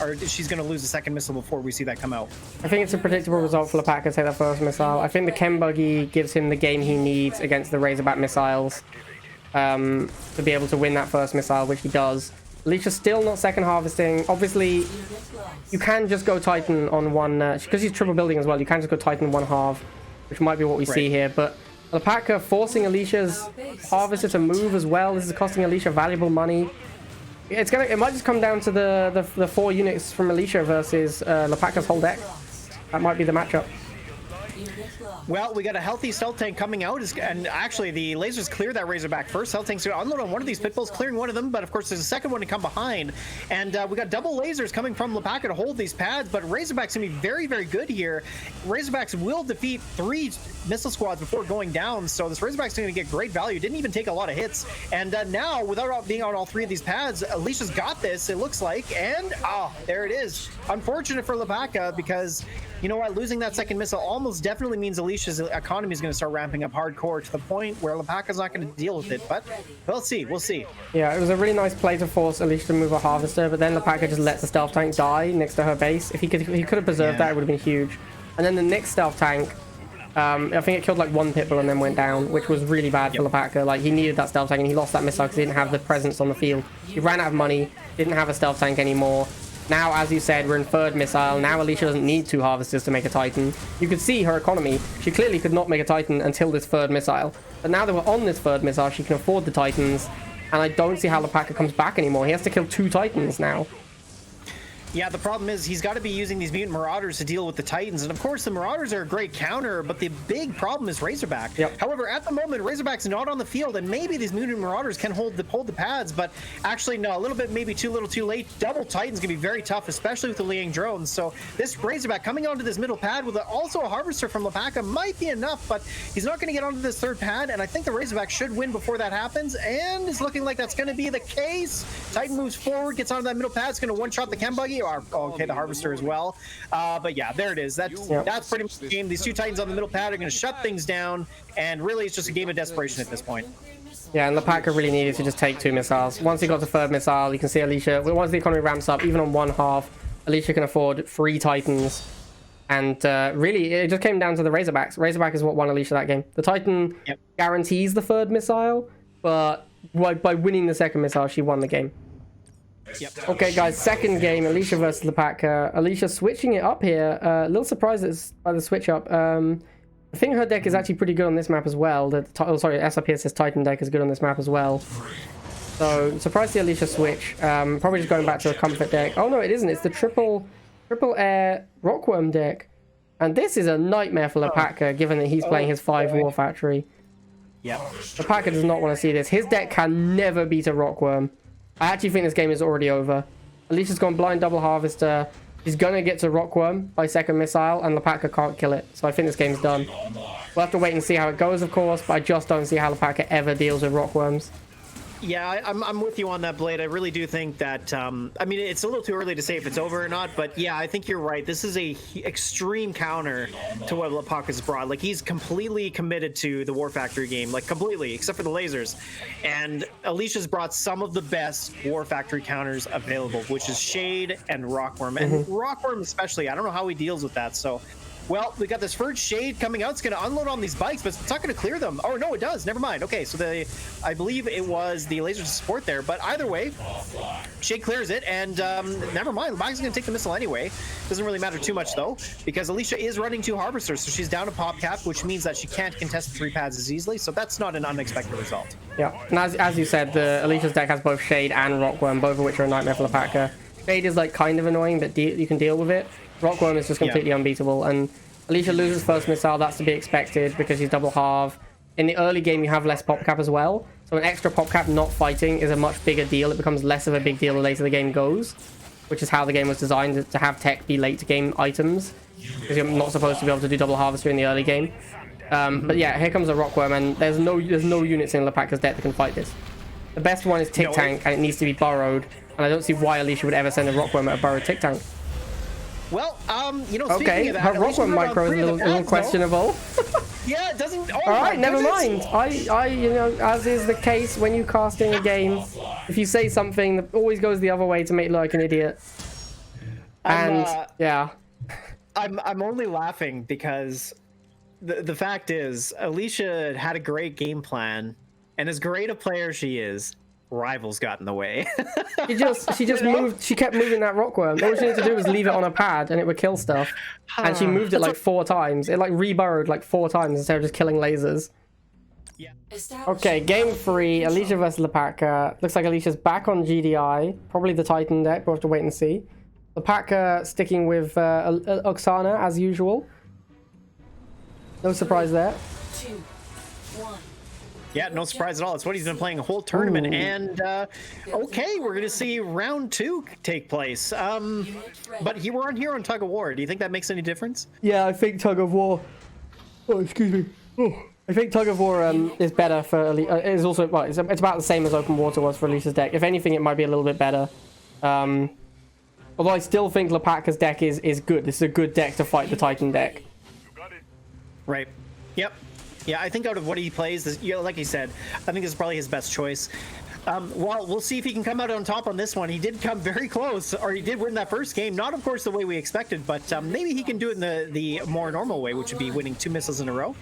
S2: or she's going to lose the second missile before we see that come out.
S1: I think it's a predictable result for Lopatka to take that first missile. I think the Chem Buggy gives him the game he needs against the Razorback missiles to be able to win that first missile, which he does. Alicia's still not second harvesting. Obviously, you can just go Titan on one, because he's triple building as well, you can just go Titan 1 half, which might be what we see here. But Lopatka forcing Alicia's Harvester to move as well. This is costing Alicia valuable money. It might just come down to the 4 units from Alicia versus Lopatka's whole deck. That might be the matchup.
S3: Unit lost.
S2: Well, we got a healthy Stealth Tank coming out, and actually the lasers clear that Razorback first. Stealth Tank's going to unload on one of these Pitbulls, clearing one of them, but of course there's a second one to come behind. And we got double lasers coming from Lopatka to hold these pads, but Razorback's going to be very, very good here. Razorbacks will defeat 3 missile squads before going down, so this Razorback's going to get great value. Didn't even take a lot of hits. And now, without being on all 3 of these pads, Alicia's got this, it looks like, and there it is. Unfortunate for Lopatka, because you know what, losing that second missile almost definitely means Alicia's economy is going to start ramping up hardcore to the point where Lopatka's not going to deal with it, but we'll see.
S1: Yeah, it was a really nice play to force Alicia to move a harvester, but then Lopatka just lets the stealth tank die next to her base. If he could have preserved that, it would have been huge. And then the next stealth tank, I think it killed like 1 Pitbull and then went down, which was really bad for Lopatka. Like, he needed that stealth tank and he lost that missile because he didn't have the presence on the field. He ran out of money, didn't have a stealth tank anymore. Now, as you said, we're in 3rd missile. Now Alicia doesn't need 2 harvesters to make a Titan. You could see her economy. She clearly could not make a Titan until this 3rd missile. But now that we're on this 3rd missile, she can afford the Titans. And I don't see how Lopatka comes back anymore. He has to kill 2 Titans now.
S2: Yeah, the problem is he's got to be using these Mutant Marauders to deal with the Titans. And of course, the Marauders are a great counter, but the big problem is Razorback.
S1: Yep.
S2: However, at the moment, Razorback's not on the field, and maybe these Mutant Marauders can hold the pads, but actually, no, a little bit, maybe too little too late. Double Titan's going to be very tough, especially with the Liang drones. So this Razorback coming onto this middle pad with also a Harvester from Lopatka might be enough, but he's not going to get onto this 3rd pad, and I think the Razorback should win before that happens, and it's looking like that's going to be the case. Titan moves forward, gets onto that middle pad, it's going to one-shot the Chem Buggy, or, okay, the Harvester as well. But yeah, there it is. That's pretty much the game. These 2 Titans on the middle pad are going to shut things down, and really it's just a game of desperation at this point.
S1: Yeah, and Lopatka really needed to just take 2 missiles. Once he got to 3rd missile, you can see Alicia, once the economy ramps up, even on 1/2, Alicia can afford 3 Titans. And really, it just came down to the Razorbacks. Razorback is what won Alicia that game. The Titan guarantees the 3rd missile, but by winning the 2nd missile, she won the game.
S2: Yep.
S1: Okay, guys, 2nd game, Alicia versus Lopatka. Alicia switching it up here. A little surprised by the switch up. I think her deck is actually pretty good on this map as well. SRPS's Titan deck is good on this map as well. So, surprised the Alicia switch. Probably just going back to a comfort deck. Oh, no, it isn't. It's the triple air Rockworm deck. And this is a nightmare for Lopatka, given that he's playing his 5 War Factory.
S2: Yeah.
S1: Lopatka does not want to see this. His deck can never beat a Rockworm. I actually think this game is already over. Alicia's gone blind double harvester. She's going to get to Rockworm by 2nd missile, and Lopatka can't kill it. So I think this game's done. We'll have to wait and see how it goes, of course, but I just don't see how Lopatka ever deals with Rockworms.
S2: Yeah, I'm with you on that, Blade. I really do think that, I mean, it's a little too early to say if it's over or not, but yeah, I think you're right. This is a extreme counter to what Lopatka's brought. Like, he's completely committed to the War Factory game, like completely, except for the lasers. And Alicia's brought some of the best War Factory counters available, which is Shade and Rockworm. And Rockworm especially, I don't know how he deals with that, so... Well, we got this first Shade coming out. It's going to unload on these bikes, but it's not going to clear them. Oh, no, it does. Never mind. Okay, so I believe it was the laser support there. But either way, Shade clears it, and never mind. The bike's going to take the missile anyway. Doesn't really matter too much, though, because Alicia is running 2 Harvesters, so she's down to pop cap, which means that she can't contest the 3 pads as easily, so that's not an unexpected result.
S1: Yeah, and as you said, Alicia's deck has both Shade and Rockworm, both of which are a nightmare for Lopatka. Shade is, like, kind of annoying, but you can deal with it. Rockworm is just completely unbeatable, and Alicia loses 1st missile. That's to be expected because she's double halve. In the early game, you have less pop cap as well, so an extra pop cap not fighting is a much bigger deal. It becomes less of a big deal the later the game goes, which is how the game was designed, to have tech be late game items, because you're not supposed to be able to do double harvester in the early game. But yeah, here comes a Rockworm, and there's no units in Lopatka's deck that can fight this. The best one is Tick Tank, and it needs to be burrowed, and I don't see why Alicia would ever send a Rockworm at a burrowed Tick Tank.
S2: Well, you know,
S1: okay, her Rockworm micro is a little questionable.
S2: Yeah, it doesn't. Oh,
S1: all right, never mind. You know, as is the case when you casting a game, if you say something that always goes the other way to make you look like an idiot. And yeah,
S2: I'm only laughing because the fact is, Alicia had a great game plan, and as great a player she is, rivals got in the way.
S1: she just moved. She kept moving that Rockworm. All she needed to do was leave it on a pad, and it would kill stuff. And she moved it like 4 times. It like reburrowed like 4 times instead of just killing lasers.
S2: Yeah.
S1: Okay, game 3, Alicia versus Lopatka. Looks like Alicia's back on GDI. Probably the Titan deck. We'll have to wait and see. Lopatka sticking with Oksana as usual. No surprise there.
S3: 2, 1.
S2: Yeah, no surprise at all. It's what he's been playing a whole tournament.
S1: Ooh.
S2: And, okay, we're going to see round 2 take place. But we're on here on Tug of War. Do you think that makes any difference?
S1: Yeah, I think Tug of War... Oh, excuse me. Oh. I think Tug of War is better for... is also... Well, it's about the same as Open Water was for Alicia's deck. If anything, it might be a little bit better. Although I still think Lopatka's deck is good. This is a good deck to fight the Titan deck.
S2: Right. Yep. Yeah, I think out of what he plays, like he said, I think this is probably his best choice. Well, we'll see if he can come out on top on this one. He did come very close, or he did win that first game. Not, of course, the way we expected, but maybe he can do it in the more normal way, which would be winning 2 missiles in a row.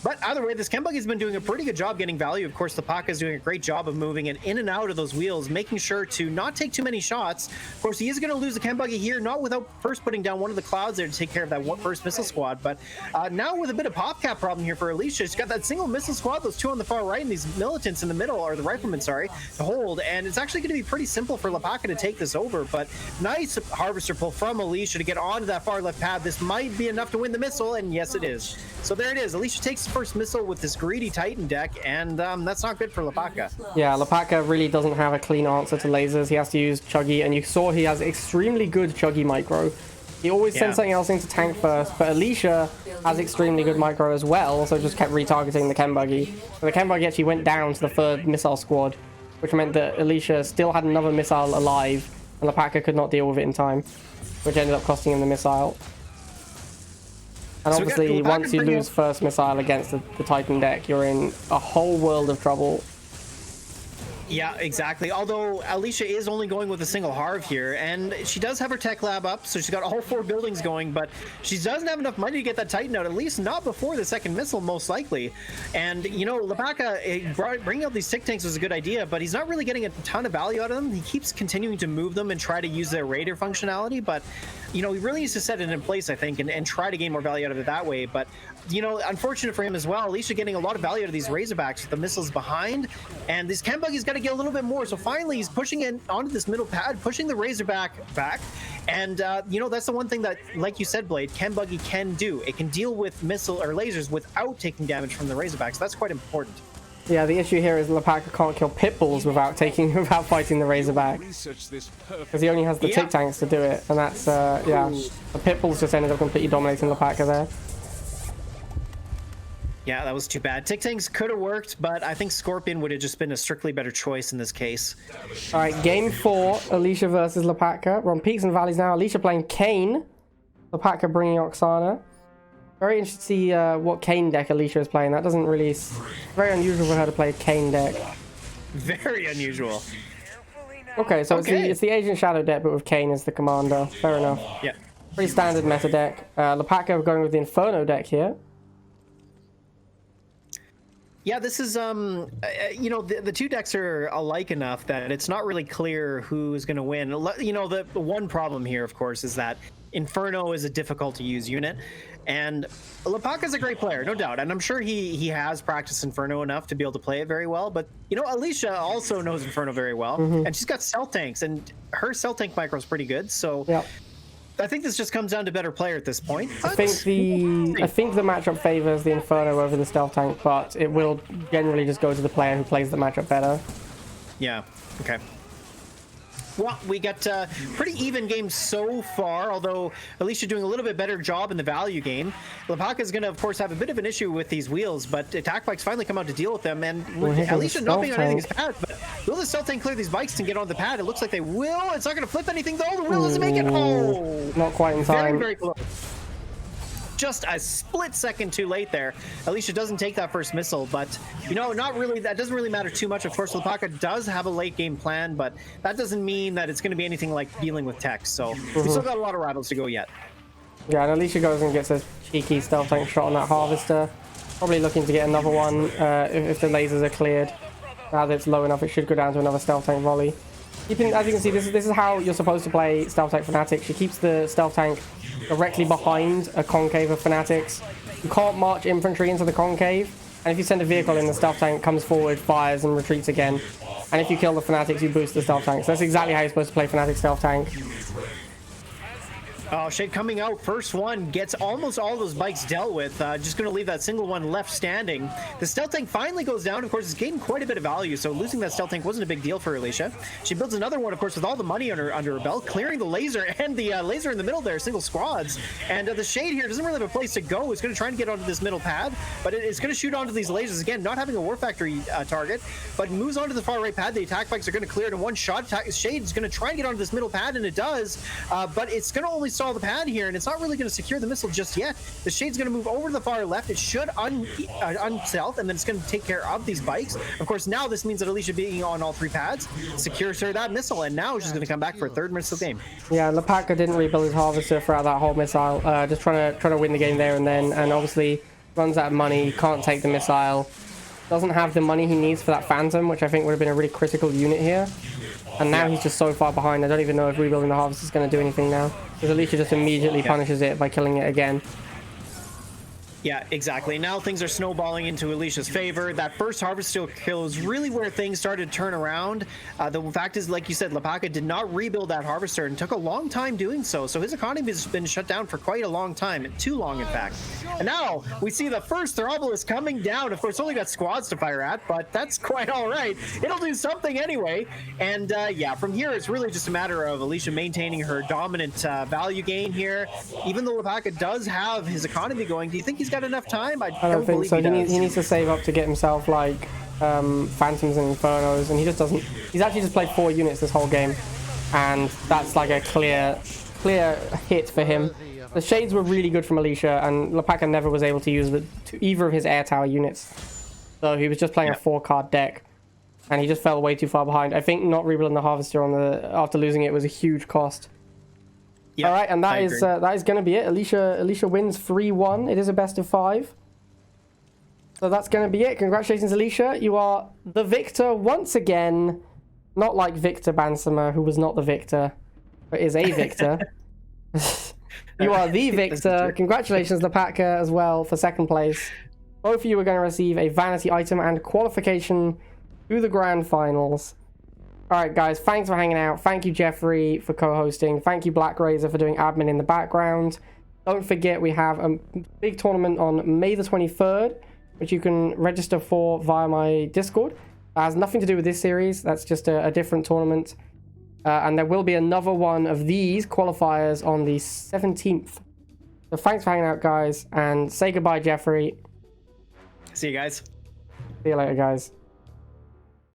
S2: But either way, this Kenbuggy's been doing a pretty good job getting value. Of course, Lopatka's doing a great job of moving it in and out of those wheels, making sure to not take too many shots. Of course, he is going to lose the Kenbuggy here, not without first putting down one of the clouds there to take care of that first missile squad. But now with a bit of pop cap problem here for Alicia, she's got that single missile squad, those 2 on the far right, and these militants in the middle, or the riflemen, sorry, to hold. And it's actually going to be pretty simple for Lopatka to take this over. But nice harvester pull from Alicia to get onto that far left pad. This might be enough to win the missile, and yes, it is. So there it is. Alicia takes the first missile with this greedy Titan deck, and that's not good for Lopatka.
S1: Yeah, Lopatka really doesn't have a clean answer to lasers. He has to use Chuggy, and you saw he has extremely good Chuggy micro. He always sends something else into tank first, but Alicia has extremely good micro as well, so just kept retargeting the Kenbuggy. So the Kenbuggy actually went down to the 3rd missile squad, which meant that Alicia still had another missile alive, and Lopatka could not deal with it in time, which ended up costing him the missile. And so obviously, once you lose first missile against the Titan deck, you're in a whole world of trouble.
S2: Yeah, exactly. Although Alicia is only going with a single Harv here, and she does have her tech lab up, so she's got all 4 buildings going, but she doesn't have enough money to get that Titan out, at least not before the second missile, most likely. And, you know, Lopatka, bringing out these tick tanks was a good idea, but he's not really getting a ton of value out of them. He keeps continuing to move them and try to use their radar functionality, but, you know, he really needs to set it in place, I think, and try to gain more value out of it that way. But, you know, unfortunate for him as well. Alicia getting a lot of value out of these Razorbacks with the missiles behind, and this Kenbuggy's got to get a little bit more. So finally, he's pushing in onto this middle pad, pushing the Razorback back. And, you know, that's the one thing that, like you said, Blade, Kenbuggy can do. It can deal with missile or lasers without taking damage from the Razorbacks. So that's quite important.
S1: Yeah, the issue here is Lopatka can't kill Pitbulls without fighting the Razorback, because he only has the tick tanks to do it, and that's yeah. The Pitbulls just ended up completely dominating Lopatka there.
S2: Yeah, that was too bad. Tick tanks could have worked, but I think Scorpion would have just been a strictly better choice in this case.
S1: All right, game 4, Alicia versus Lopatka. We're on peaks and valleys now. Alicia playing Kayn, Lopatka bringing Oksana. Very interested to see what Kayn deck Alicia is playing. That doesn't really... Very unusual for her to play a Kayn deck.
S2: Very unusual.
S1: Okay, so it's the Agent Shadow deck, but with Kayn as the commander. Fair enough.
S2: Yeah.
S1: Pretty standard meta deck. Lopatka going with the Inferno deck here.
S2: Yeah, this is, you know, the 2 decks are alike enough that it's not really clear who's going to win. You know, the one problem here, of course, is that Inferno is a difficult to use unit, and Lopatka's a great player, no doubt, and I'm sure he has practiced Inferno enough to be able to play it very well. But, you know, Alicia also knows Inferno very well, and she's got cell tanks, and her cell tank micro is pretty good, so... Yep. I think this just comes down to better player at this point.
S1: I think the matchup favors the Inferno over the stealth tank, but it will generally just go to the player who plays the matchup better.
S2: Yeah. Okay. Well, we got pretty even games so far, although Alicia doing a little bit better job in the value game. Lopatka is going to, of course, have a bit of an issue with these wheels, but attack bikes finally come out to deal with them. And with Alicia not being on anything's pad, but will the stealth tank clear these bikes and get on the pad? It looks like they will. It's not going to flip anything, though. The wheel doesn't make it. Oh!
S1: Not quite in time.
S2: Very, very close. Just a split second too late there. Alicia doesn't take that first missile, but, you know, not really. That doesn't really matter too much. Of course, Lopatka does have a late game plan, but that doesn't mean that it's going to be anything like dealing with tech. So we still got a lot of rivals to go yet.
S1: Yeah, and Alicia goes and gets a cheeky stealth tank shot on that harvester. Probably looking to get another one if the lasers are cleared. Now that it's low enough, it should go down to another stealth tank volley. As you can see, this is how you're supposed to play stealth tank Fnatic. She keeps the stealth tank directly behind a concave of Fanatics. You can't march infantry into the concave, and if you send a vehicle in, the stealth tank comes forward, fires, and retreats again. And if you kill the Fanatics, you boost the stealth tank. So that's exactly how you're supposed to play Fnatic stealth tank.
S2: Oh, Shade coming out. First one gets almost all those bikes dealt with. Just going to leave that single one left standing. The stealth tank finally goes down. Of course, it's gained quite a bit of value, so losing that stealth tank wasn't a big deal for Alicia. She builds another one, of course, with all the money under her belt, clearing the laser and the laser in the middle there, single squads. And the Shade here doesn't really have a place to go. It's going to try and get onto this middle pad, but it's going to shoot onto these lasers again, not having a War Factory target, but moves onto the far right pad. The attack bikes are going to clear it in one shot. Shade is going to try and get onto this middle pad, and it does, but it's going to only stall the pad here, and it's not really going to secure the missile just yet. The Shade's going to move over to the far left. It should unstealth, and then it's going to take care of these bikes. Of course, now this means that Alicia being on all three pads secures her that missile, and now she's going to come back for a third missile game.
S1: Yeah, Lopatka didn't rebuild his harvester throughout that whole missile. Just trying to win the game there and then, and obviously runs out of money, can't take the missile, doesn't have the money he needs for that Phantom, which I think would have been a really critical unit here. And now he's just so far behind. I don't even know if rebuilding the harvest is going to do anything now, because Alicia just immediately punishes it by killing it again.
S2: Yeah, exactly. Now things are snowballing into Alicia's favor. That first harvester kill is really where things started to turn around. The fact is, like you said, Lopatka did not rebuild that harvester and took a long time doing so. So his economy has been shut down for quite a long time, too long in fact. And now we see the first Throbolus coming down. Of course, only got squads to fire at, but that's quite all right. It'll do something anyway. And yeah, from here it's really just a matter of Alicia maintaining her dominant value gain here. Even though Lopatka does have his economy going, do you think he's got enough time? I don't think so.
S1: He needs to save up to get himself like Phantoms and Infernos, and he just doesn't. He's actually just played 4 units this whole game, and that's like a clear hit for him. The Shades were really good from Alicia, and Lopatka never was able to use either of his air tower units, so he was just playing a 4-card deck, and he just fell way too far behind. I think not rebuilding the harvester after losing it was a huge cost. Yep, all right, and that is going to be it. Alicia wins 3-1. It is a best of 5. So that's going to be it. Congratulations, Alicia. You are the victor once again. Not like Victor Bansamer, who was not the victor, but is a victor. You are the victor. Congratulations, Lopatka, as well, for second place. Both of you are going to receive a vanity item and qualification to the grand finals. Alright guys, thanks for hanging out. Thank you Jeffrey for co-hosting. Thank you Black Razor for doing admin in the background. Don't forget we have a big tournament on May the 23rd, which you can register for via my Discord. It has nothing to do with this series. That's just a different tournament. And there will be another one of these qualifiers on the 17th. So thanks for hanging out guys, and say goodbye Jeffrey.
S2: See you guys.
S1: See you later guys.